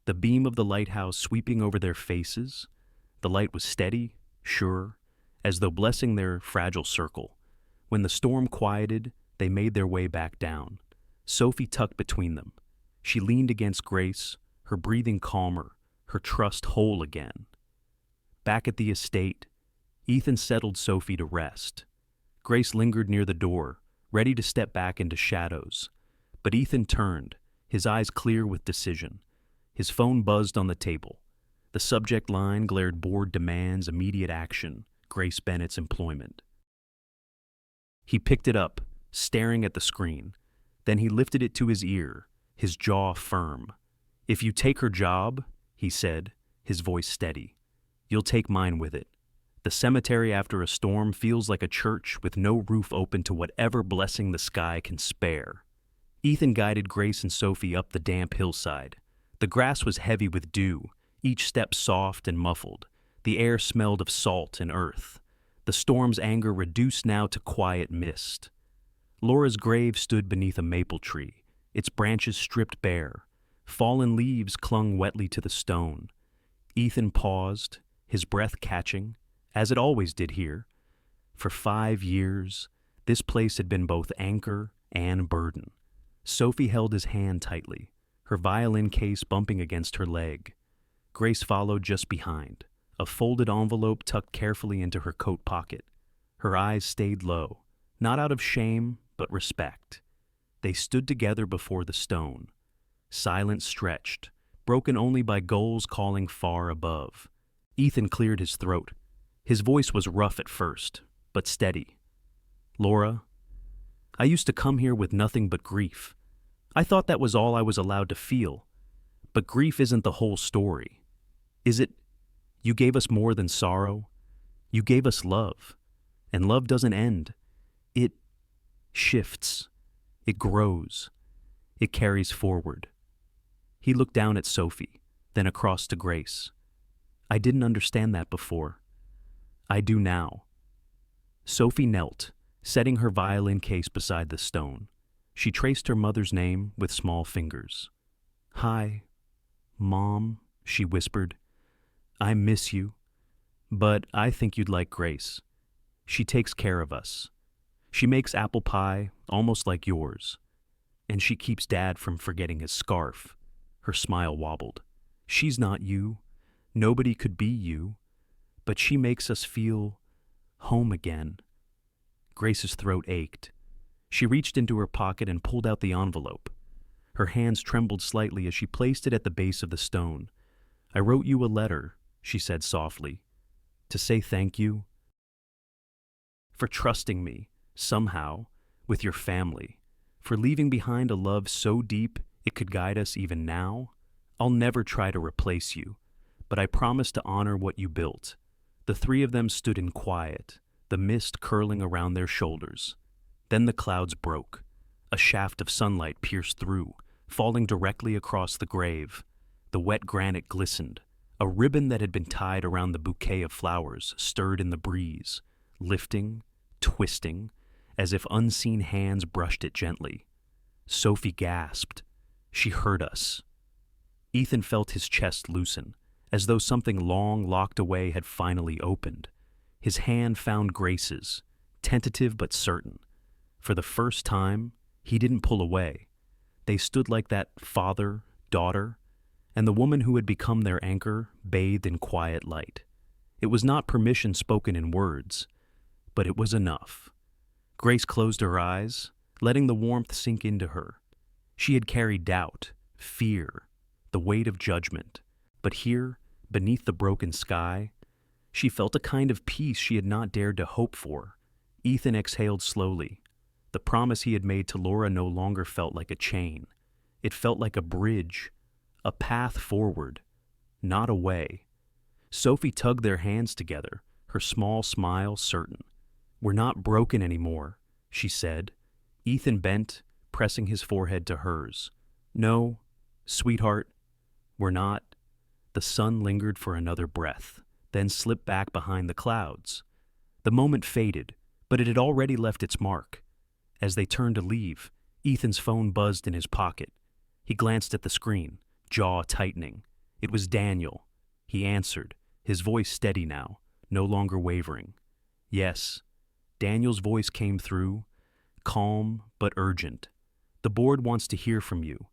S1: The beam of the lighthouse sweeping over their faces. The light was steady, sure, as though blessing their fragile circle. When the storm quieted, they made their way back down. Sophie tucked between them. She leaned against Grace, her breathing calmer, her trust whole again. Back at the estate, Ethan settled Sophie to rest. Grace lingered near the door, ready to step back into shadows. But Ethan turned, his eyes clear with decision. His phone buzzed on the table. The subject line glared board demands immediate action, Grace Bennett's employment. He picked it up, staring at the screen. Then he lifted it to his ear, his jaw firm. "If you take her job," he said, his voice steady, "you'll take mine with it. The cemetery after a storm feels like a church with no roof open to whatever blessing the sky can spare." Ethan guided Grace and Sophie up the damp hillside. The grass was heavy with dew, each step soft and muffled. The air smelled of salt and earth. The storm's anger reduced now to quiet mist. Laura's grave stood beneath a maple tree, its branches stripped bare. Fallen leaves clung wetly to the stone. Ethan paused, his breath catching, as it always did here. For 5 years, this place had been both anchor and burden. Sophie held his hand tightly, her violin case bumping against her leg. Grace followed just behind, a folded envelope tucked carefully into her coat pocket. Her eyes stayed low, not out of shame, but respect. They stood together before the stone. Silence stretched, broken only by gulls calling far above. Ethan cleared his throat. His voice was rough at first, but steady. "Laura, I used to come here with nothing but grief. I thought that was all I was allowed to feel. But grief isn't the whole story. Is it? You gave us more than sorrow. You gave us love. And love doesn't end. It shifts. It grows. It carries forward." He looked down at Sophie, then across to Grace. "I didn't understand that before. I do now." Sophie knelt, setting her violin case beside the stone. She traced her mother's name with small fingers. "Hi, Mom," she whispered. "I miss you, but I think you'd like Grace. She takes care of us. She makes apple pie almost like yours. And she keeps Dad from forgetting his scarf." Her smile wobbled. "She's not you. Nobody could be you. But she makes us feel home again." Grace's throat ached. She reached into her pocket and pulled out the envelope. Her hands trembled slightly as she placed it at the base of the stone. "I wrote you a letter," she said softly, "to say thank you for trusting me, somehow, with your family, for leaving behind a love so deep it could guide us even now. I'll never try to replace you, but I promise to honor what you built." The three of them stood in quiet, the mist curling around their shoulders. Then the clouds broke. A shaft of sunlight pierced through, falling directly across the grave. The wet granite glistened. A ribbon that had been tied around the bouquet of flowers stirred in the breeze, lifting, twisting, as if unseen hands brushed it gently. Sophie gasped. She heard us. Ethan felt his chest loosen, as though something long locked away had finally opened. His hand found Grace's, tentative but certain. For the first time, he didn't pull away. They stood like that father, daughter, and the woman who had become their anchor bathed in quiet light. It was not permission spoken in words, but it was enough. Grace closed her eyes, letting the warmth sink into her. She had carried doubt, fear, the weight of judgment, but here, beneath the broken sky, she felt a kind of peace she had not dared to hope for. Ethan exhaled slowly. The promise he had made to Laura no longer felt like a chain. It felt like a bridge, a path forward, not away. Sophie tugged their hands together, her small smile certain. "We're not broken anymore," she said. Ethan bent, pressing his forehead to hers. "No, sweetheart, we're not." The sun lingered for another breath, then slipped back behind the clouds. The moment faded, but it had already left its mark. As they turned to leave, Ethan's phone buzzed in his pocket. He glanced at the screen, jaw tightening. It was Daniel. He answered, his voice steady now, no longer wavering. "Yes, Daniel's voice came through, calm but urgent. "The board wants to hear from you.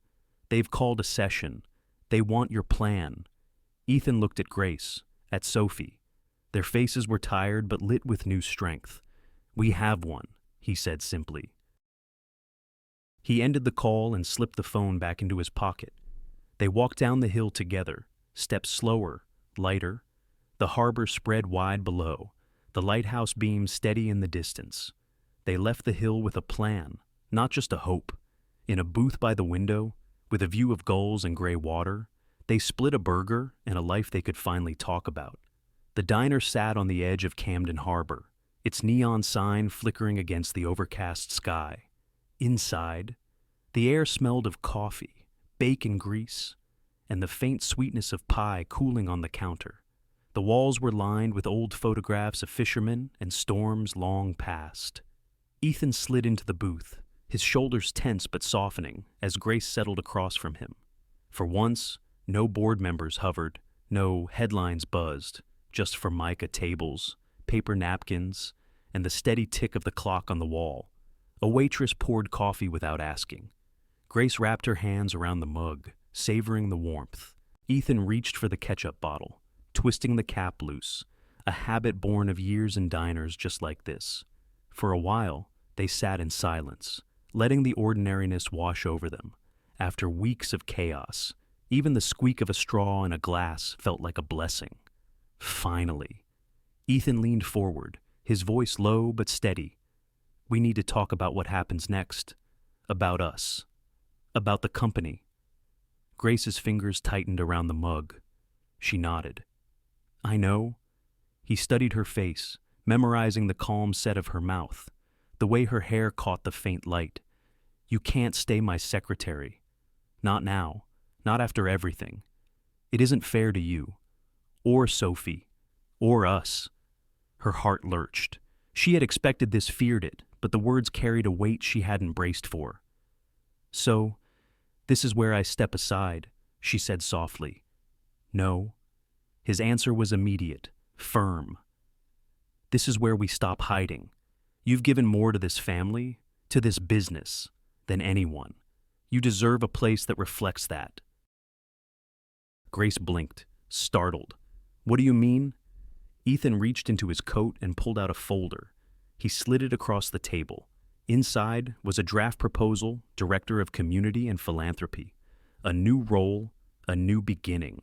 S1: They've called a session. They want your plan." Ethan looked at Grace, at Sophie. Their faces were tired but lit with new strength. "We have one," he said simply. He ended the call and slipped the phone back into his pocket. They walked down the hill together, steps slower, lighter. The harbor spread wide below, the lighthouse beams steady in the distance. They left the hill with a plan, not just a hope. In a booth by the window, with a view of gulls and gray water, they split a burger and a life they could finally talk about. The diner sat on the edge of Camden Harbor, its neon sign flickering against the overcast sky. Inside, the air smelled of coffee, bacon grease, and the faint sweetness of pie cooling on the counter. The walls were lined with old photographs of fishermen and storms long past. Ethan slid into the booth, his shoulders tense but softening as Grace settled across from him. For once, no board members hovered, no headlines buzzed, just Formica tables, paper napkins, and the steady tick of the clock on the wall. A waitress poured coffee without asking. Grace wrapped her hands around the mug, savoring the warmth. Ethan reached for the ketchup bottle, twisting the cap loose, a habit born of years in diners just like this. For a while, they sat in silence, letting the ordinariness wash over them. After weeks of chaos, even the squeak of a straw in a glass felt like a blessing. Finally, Ethan leaned forward, his voice low but steady. "We need to talk about what happens next. About us. About the company." Grace's fingers tightened around the mug. She nodded. "I know." He studied her face, memorizing the calm set of her mouth, the way her hair caught the faint light. "You can't stay my secretary. Not now. Not after everything. It isn't fair to you. Or Sophie. Or us." Her heart lurched. She had expected this, feared it, but the words carried a weight she hadn't braced for. "So, this is where I step aside," she said softly. "No." His answer was immediate, firm. "This is where we stop hiding. You've given more to this family, to this business, than anyone. You deserve a place that reflects that." Grace blinked, startled. "What do you mean?" Ethan reached into his coat and pulled out a folder. He slid it across the table. Inside was a draft proposal, Director of Community and Philanthropy. A new role, a new beginning.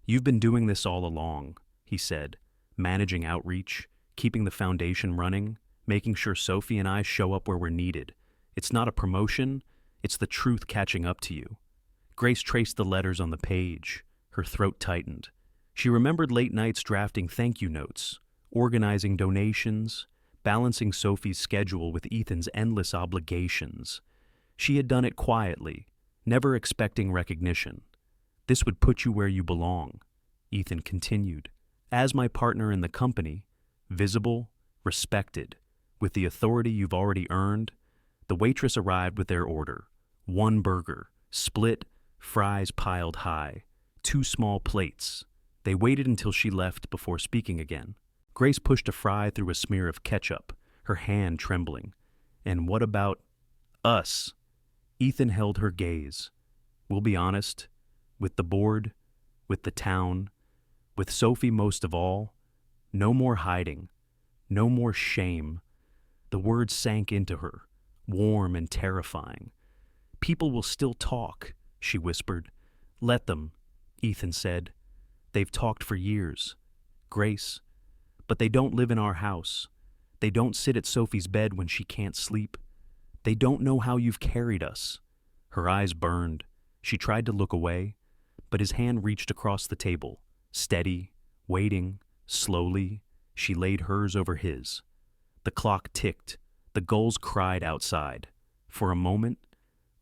S1: "You've been doing this all along," he said, "managing outreach, keeping the foundation running, making sure Sophie and I show up where we're needed. It's not a promotion, it's the truth catching up to you." Grace traced the letters on the page. Her throat tightened. She remembered late nights drafting thank you notes, organizing donations, balancing Sophie's schedule with Ethan's endless obligations. She had done it quietly, never expecting recognition. "This would put you where you belong," Ethan continued. "As my partner in the company, visible, respected, with the authority you've already earned." The waitress arrived with their order. One burger, split, fries piled high, 2 small plates. They waited until she left before speaking again. Grace pushed a fry through a smear of ketchup, her hand trembling. "And what about us?" Ethan held her gaze. "We'll be honest, with the board, with the town, with Sophie most of all, no more hiding, no more shame." The words sank into her, warm and terrifying. "People will still talk," she whispered. "Let them," Ethan said. "They've talked for years, Grace, but they don't live in our house. They don't sit at Sophie's bed when she can't sleep. They don't know how you've carried us." Her eyes burned. She tried to look away, but his hand reached across the table, steady, waiting, slowly. She laid hers over his. The clock ticked. The gulls cried outside. For a moment,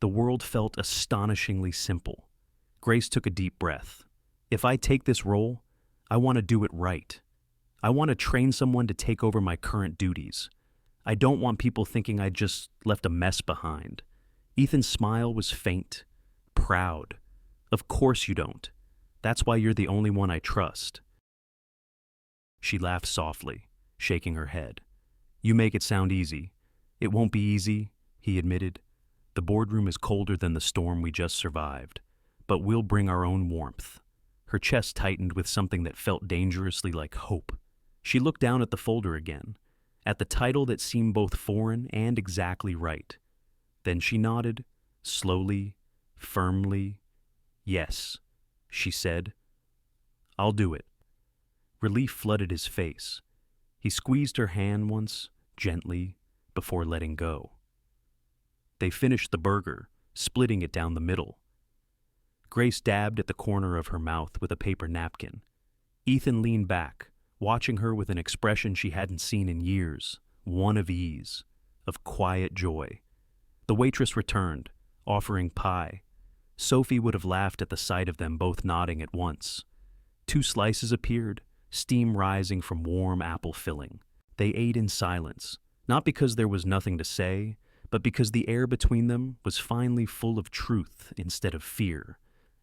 S1: the world felt astonishingly simple. Grace took a deep breath. "If I take this role, I want to do it right. I want to train someone to take over my current duties. I don't want people thinking I just left a mess behind." Ethan's smile was faint, proud. "Of course you don't. That's why you're the only one I trust." She laughed softly, shaking her head. You make it sound easy. It won't be easy, he admitted. The boardroom is colder than the storm we just survived, but we'll bring our own warmth. Her chest tightened with something that felt dangerously like hope. She looked down at the folder again, at the title that seemed both foreign and exactly right. Then she nodded, slowly, firmly. Yes, she said. I'll do it. Relief flooded his face. He squeezed her hand once, gently, before letting go. They finished the burger, splitting it down the middle. Grace dabbed at the corner of her mouth with a paper napkin. Ethan leaned back, watching her with an expression she hadn't seen in years, one of ease, of quiet joy. The waitress returned, offering pie. Sophie would have laughed at the sight of them both nodding at once. 2 slices appeared, steam rising from warm apple filling. They ate in silence, not because there was nothing to say, but because the air between them was finally full of truth instead of fear.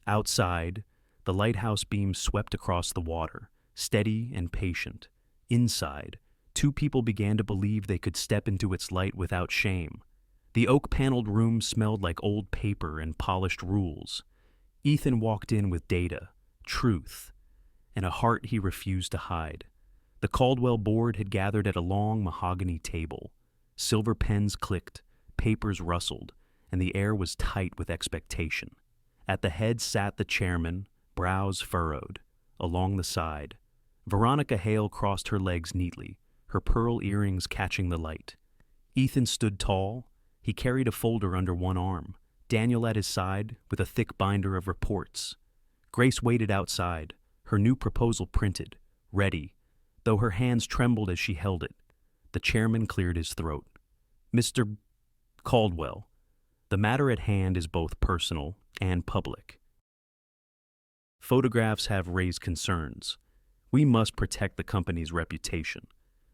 S1: Outside, the lighthouse beam swept across the water, steady and patient. Inside, 2 people began to believe they could step into its light without shame. The oak-paneled room smelled like old paper and polished rules. Ethan walked in with data, truth, and a heart he refused to hide. The Caldwell board had gathered at a long mahogany table. Silver pens clicked, papers rustled, and the air was tight with expectation. At the head sat the chairman, brows furrowed. Along the side, Veronica Hale crossed her legs neatly, her pearl earrings catching the light. Ethan stood tall. He carried a folder under one arm, Daniel at his side with a thick binder of reports. Grace waited outside, her new proposal printed, ready, though her hands trembled as she held it. The chairman cleared his throat. Mr. Caldwell, the matter at hand is both personal and public. Photographs have raised concerns. We must protect the company's reputation.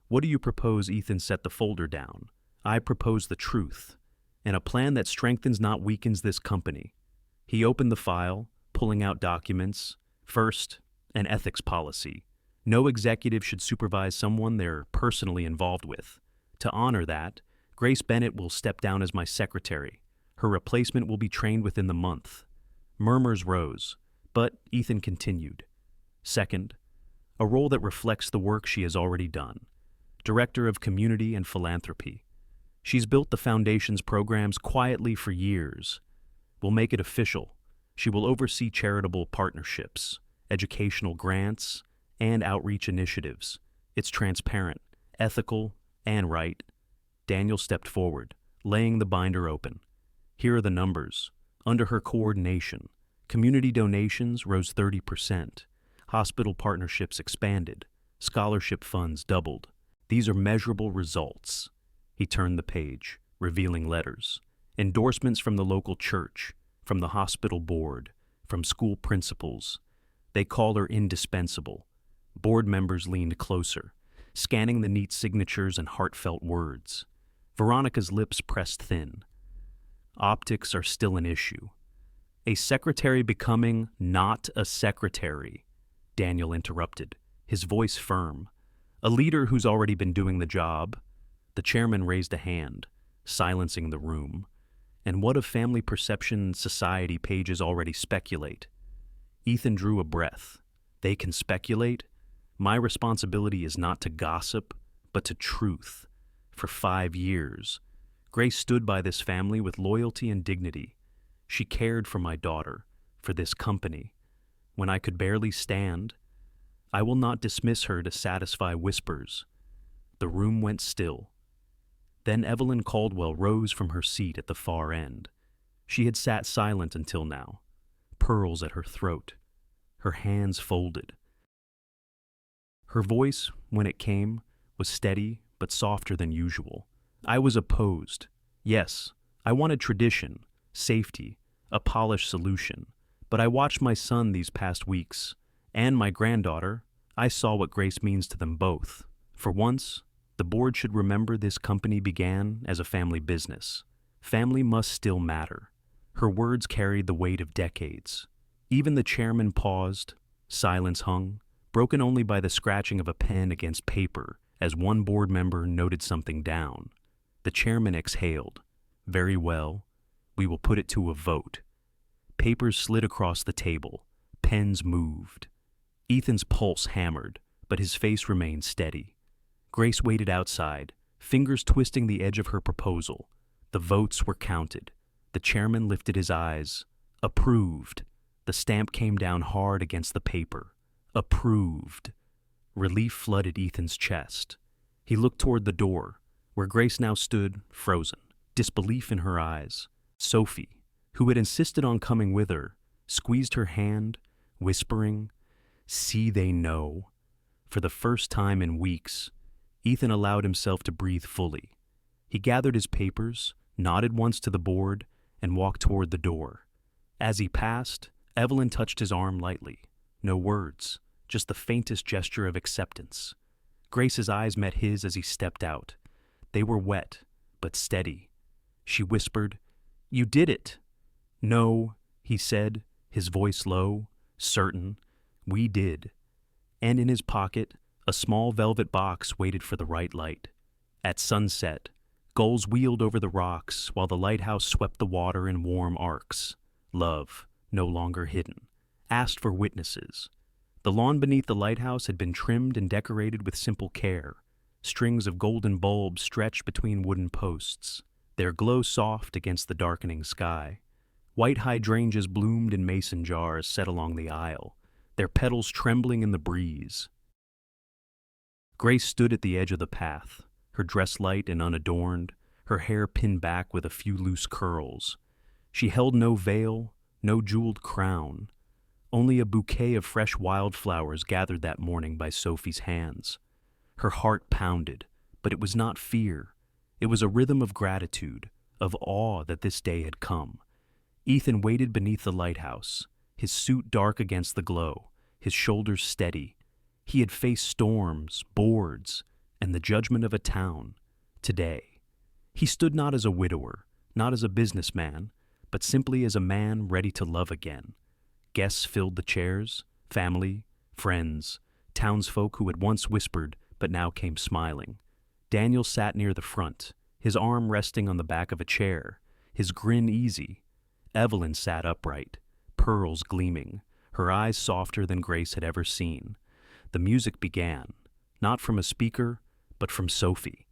S1: What do you propose? Ethan set the folder down. I propose the truth, and a plan that strengthens, not weakens, this company. He opened the file, pulling out documents. First, an ethics policy. No executive should supervise someone they're personally involved with. To honor that, Grace Bennett will step down as my secretary. Her replacement will be trained within the month. Murmurs rose, but Ethan continued. Second, a role that reflects the work she has already done. Director of Community and Philanthropy. She's built the Foundation's programs quietly for years. We'll make it official. She will oversee charitable partnerships, educational grants, and outreach initiatives. It's transparent, ethical, and right. Daniel stepped forward, laying the binder open. Here are the numbers. Under her coordination, community donations rose 30%. Hospital partnerships expanded. Scholarship funds doubled. These are measurable results. He turned the page, revealing letters. Endorsements from the local church, from the hospital board, from school principals. They call her indispensable. Board members leaned closer, scanning the neat signatures and heartfelt words. Veronica's lips pressed thin. Optics are still an issue. A secretary becoming not a secretary, Daniel interrupted, his voice firm. A leader who's already been doing the job. The chairman raised a hand, silencing the room. And what of family perception society pages already speculate? Ethan drew a breath. They can speculate? My responsibility is not to gossip, but to truth. For 5 years, Grace stood by this family with loyalty and dignity. She cared for my daughter, for this company. When I could barely stand, I will not dismiss her to satisfy whispers. The room went still. Then Evelyn Caldwell rose from her seat at the far end. She had sat silent until now, pearls at her throat, her hands folded. Her voice, when it came, was steady but softer than usual. I was opposed. Yes, I wanted tradition, safety, a polished solution. But I watched my son these past weeks, and my granddaughter. I saw what Grace means to them both. For once, the board should remember this company began as a family business. Family must still matter. Her words carried the weight of decades. Even the chairman paused. Silence hung, broken only by the scratching of a pen against paper as one board member noted something down. The chairman exhaled. "Very well. We will put it to a vote." Papers slid across the table. Pens moved. Ethan's pulse hammered, but his face remained steady. Grace waited outside, fingers twisting the edge of her proposal. The votes were counted. The chairman lifted his eyes. Approved. The stamp came down hard against the paper. Approved. Relief flooded Ethan's chest. He looked toward the door, where Grace now stood, frozen, disbelief in her eyes. Sophie, who had insisted on coming with her, squeezed her hand, whispering, "See, they know." For the first time in weeks, Ethan allowed himself to breathe fully. He gathered his papers, nodded once to the board, and walked toward the door. As he passed, Evelyn touched his arm lightly. No words, just the faintest gesture of acceptance. Grace's eyes met his as he stepped out. They were wet, but steady. She whispered, "You did it." "No," he said, his voice low, certain. "We did." And in his pocket, a small velvet box waited for the right light. At sunset, gulls wheeled over the rocks while the lighthouse swept the water in warm arcs. Love, no longer hidden, asked for witnesses. The lawn beneath the lighthouse had been trimmed and decorated with simple care. Strings of golden bulbs stretched between wooden posts, their glow soft against the darkening sky. White hydrangeas bloomed in mason jars set along the aisle, their petals trembling in the breeze. Grace stood at the edge of the path, her dress light and unadorned, her hair pinned back with a few loose curls. She held no veil, no jeweled crown. Only a bouquet of fresh wildflowers gathered that morning by Sophie's hands. Her heart pounded, but it was not fear. It was a rhythm of gratitude, of awe that this day had come. Ethan waited beneath the lighthouse, his suit dark against the glow, his shoulders steady. He had faced storms, boards, and the judgment of a town. Today, he stood not as a widower, not as a businessman, but simply as a man ready to love again. Guests filled the chairs, family, friends, townsfolk who had once whispered but now came smiling. Daniel sat near the front, his arm resting on the back of a chair, his grin easy. Evelyn sat upright, pearls gleaming, her eyes softer than Grace had ever seen. The music began, not from a speaker, but from Sophie.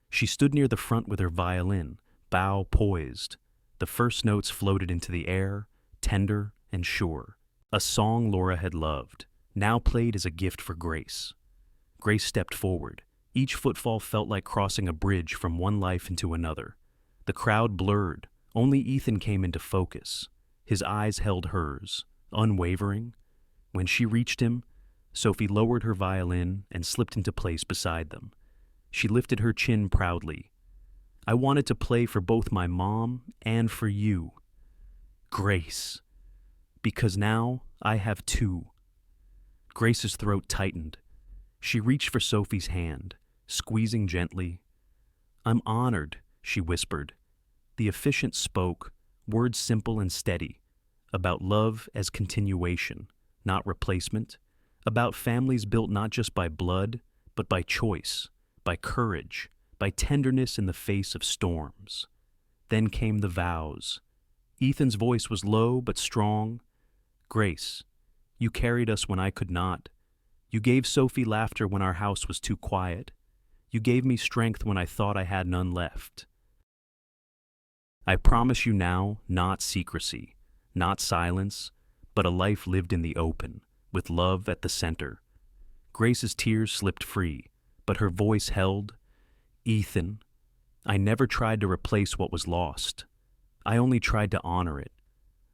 S1: She stood near the front with her violin, bow poised. The first notes floated into the air, tender and sure. A song Laura had loved, now played as a gift for Grace. Grace stepped forward. Each footfall felt like crossing a bridge from one life into another. The crowd blurred. Only Ethan came into focus. His eyes held hers, unwavering. When she reached him, Sophie lowered her violin and slipped into place beside them. She lifted her chin proudly. "I wanted to play for both my mom and for you, Grace, because now I have two." Grace's throat tightened. She reached for Sophie's hand, squeezing gently. "I'm honored," she whispered. The officiant spoke, words simple and steady, about love as continuation, not replacement, about families built not just by blood, but by choice, by courage, by tenderness in the face of storms. Then came the vows. Ethan's voice was low but strong. "Grace, you carried us when I could not. You gave Sophie laughter when our house was too quiet. You gave me strength when I thought I had none left. I promise you now, not secrecy, not silence, but a life lived in the open, with love at the center." Grace's tears slipped free, but her voice held. "Ethan, I never tried to replace what was lost. I only tried to honor it.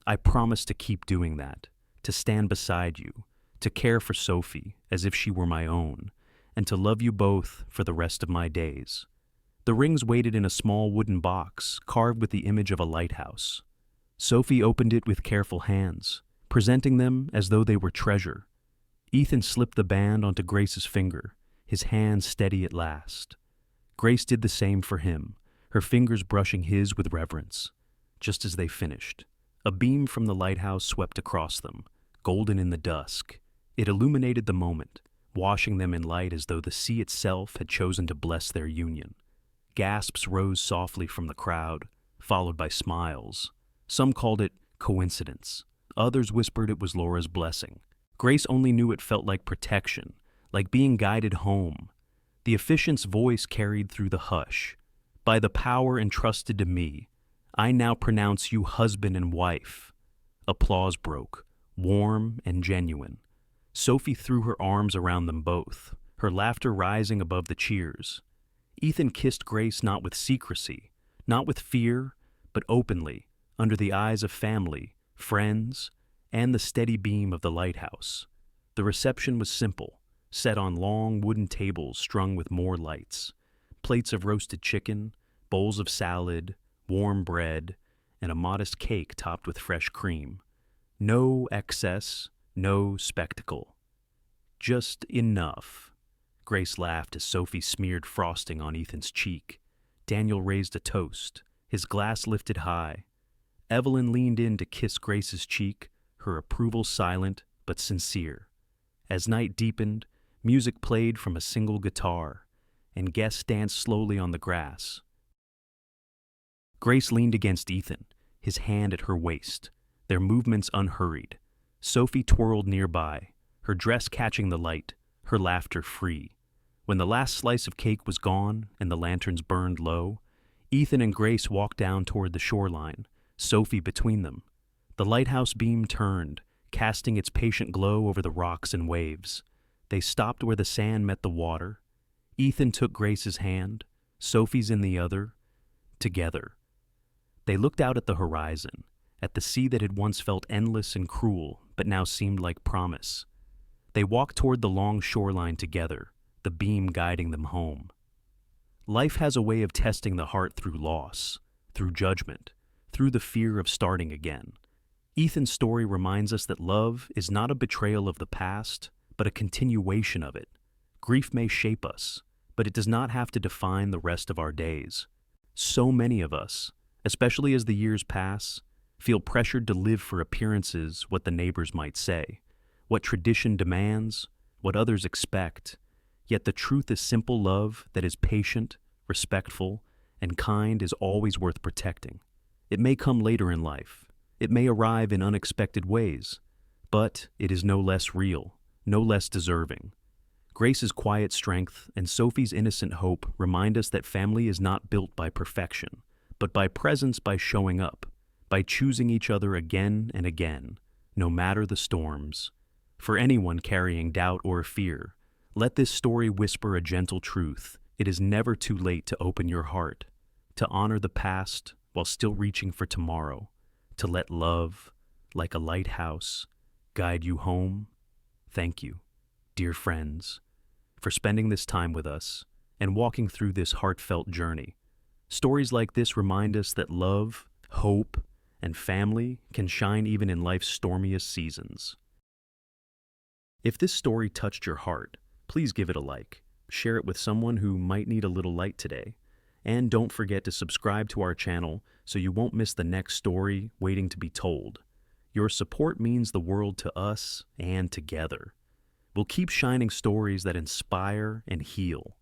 S1: I promise to keep doing that, to stand beside you, to care for Sophie as if she were my own, and to love you both for the rest of my days." The rings waited in a small wooden box carved with the image of a lighthouse. Sophie opened it with careful hands, presenting them as though they were treasure. Ethan slipped the band onto Grace's finger, his hand steady at last. Grace did the same for him, her fingers brushing his with reverence. Just as they finished, a beam from the lighthouse swept across them, golden in the dusk. It illuminated the moment, washing them in light as though the sea itself had chosen to bless their union. Gasps rose softly from the crowd, followed by smiles. Some called it coincidence. Others whispered it was Laura's blessing. Grace only knew it felt like protection, like being guided home. The officiant's voice carried through the hush. By the power entrusted to me, I now pronounce you husband and wife. Applause broke, warm and genuine. Sophie threw her arms around them both, her laughter rising above the cheers. Ethan kissed Grace not with secrecy, not with fear, but openly, under the eyes of family, friends, and the steady beam of the lighthouse. The reception was simple, set on long wooden tables strung with more lights. Plates of roasted chicken, bowls of salad, warm bread, and a modest cake topped with fresh cream. No excess, no spectacle. Just enough. Grace laughed as Sophie smeared frosting on Ethan's cheek. Daniel raised a toast, his glass lifted high. Evelyn leaned in to kiss Grace's cheek, her approval silent but sincere. As night deepened, music played from a single guitar, and guests danced slowly on the grass. Grace leaned against Ethan, his hand at her waist, their movements unhurried. Sophie twirled nearby, her dress catching the light, her laughter free. When the last slice of cake was gone and the lanterns burned low, Ethan and Grace walked down toward the shoreline, Sophie between them. The lighthouse beam turned, casting its patient glow over the rocks and waves. They stopped where the sand met the water. Ethan took Grace's hand, Sophie's in the other, together. They looked out at the horizon, at the sea that had once felt endless and cruel, but now seemed like promise. They walked toward the long shoreline together, the beam guiding them home. Life has a way of testing the heart through loss, through judgment, through the fear of starting again. Ethan's story reminds us that love is not a betrayal of the past, but a continuation of it. Grief may shape us, but it does not have to define the rest of our days. So many of us, especially as the years pass, feel pressured to live for appearances, what the neighbors might say, what tradition demands, what others expect. Yet the truth is simple love that is patient, respectful, and kind is always worth protecting. It may come later in life. It may arrive in unexpected ways, but it is no less real, no less deserving. Grace's quiet strength and Sophie's innocent hope remind us that family is not built by perfection, but by presence, by showing up, by choosing each other again and again, no matter the storms. For anyone carrying doubt or fear, let this story whisper a gentle truth. It is never too late to open your heart, to honor the past while still reaching for tomorrow, to let love, like a lighthouse, guide you home. Thank you, dear friends, for spending this time with us and walking through this heartfelt journey. Stories like this remind us that love, hope, and family can shine even in life's stormiest seasons. If this story touched your heart, please give it a like, share it with someone who might need a little light today, and don't forget to subscribe to our channel so you won't miss the next story waiting to be told. Your support means the world to us and together. We'll keep shining stories that inspire and heal.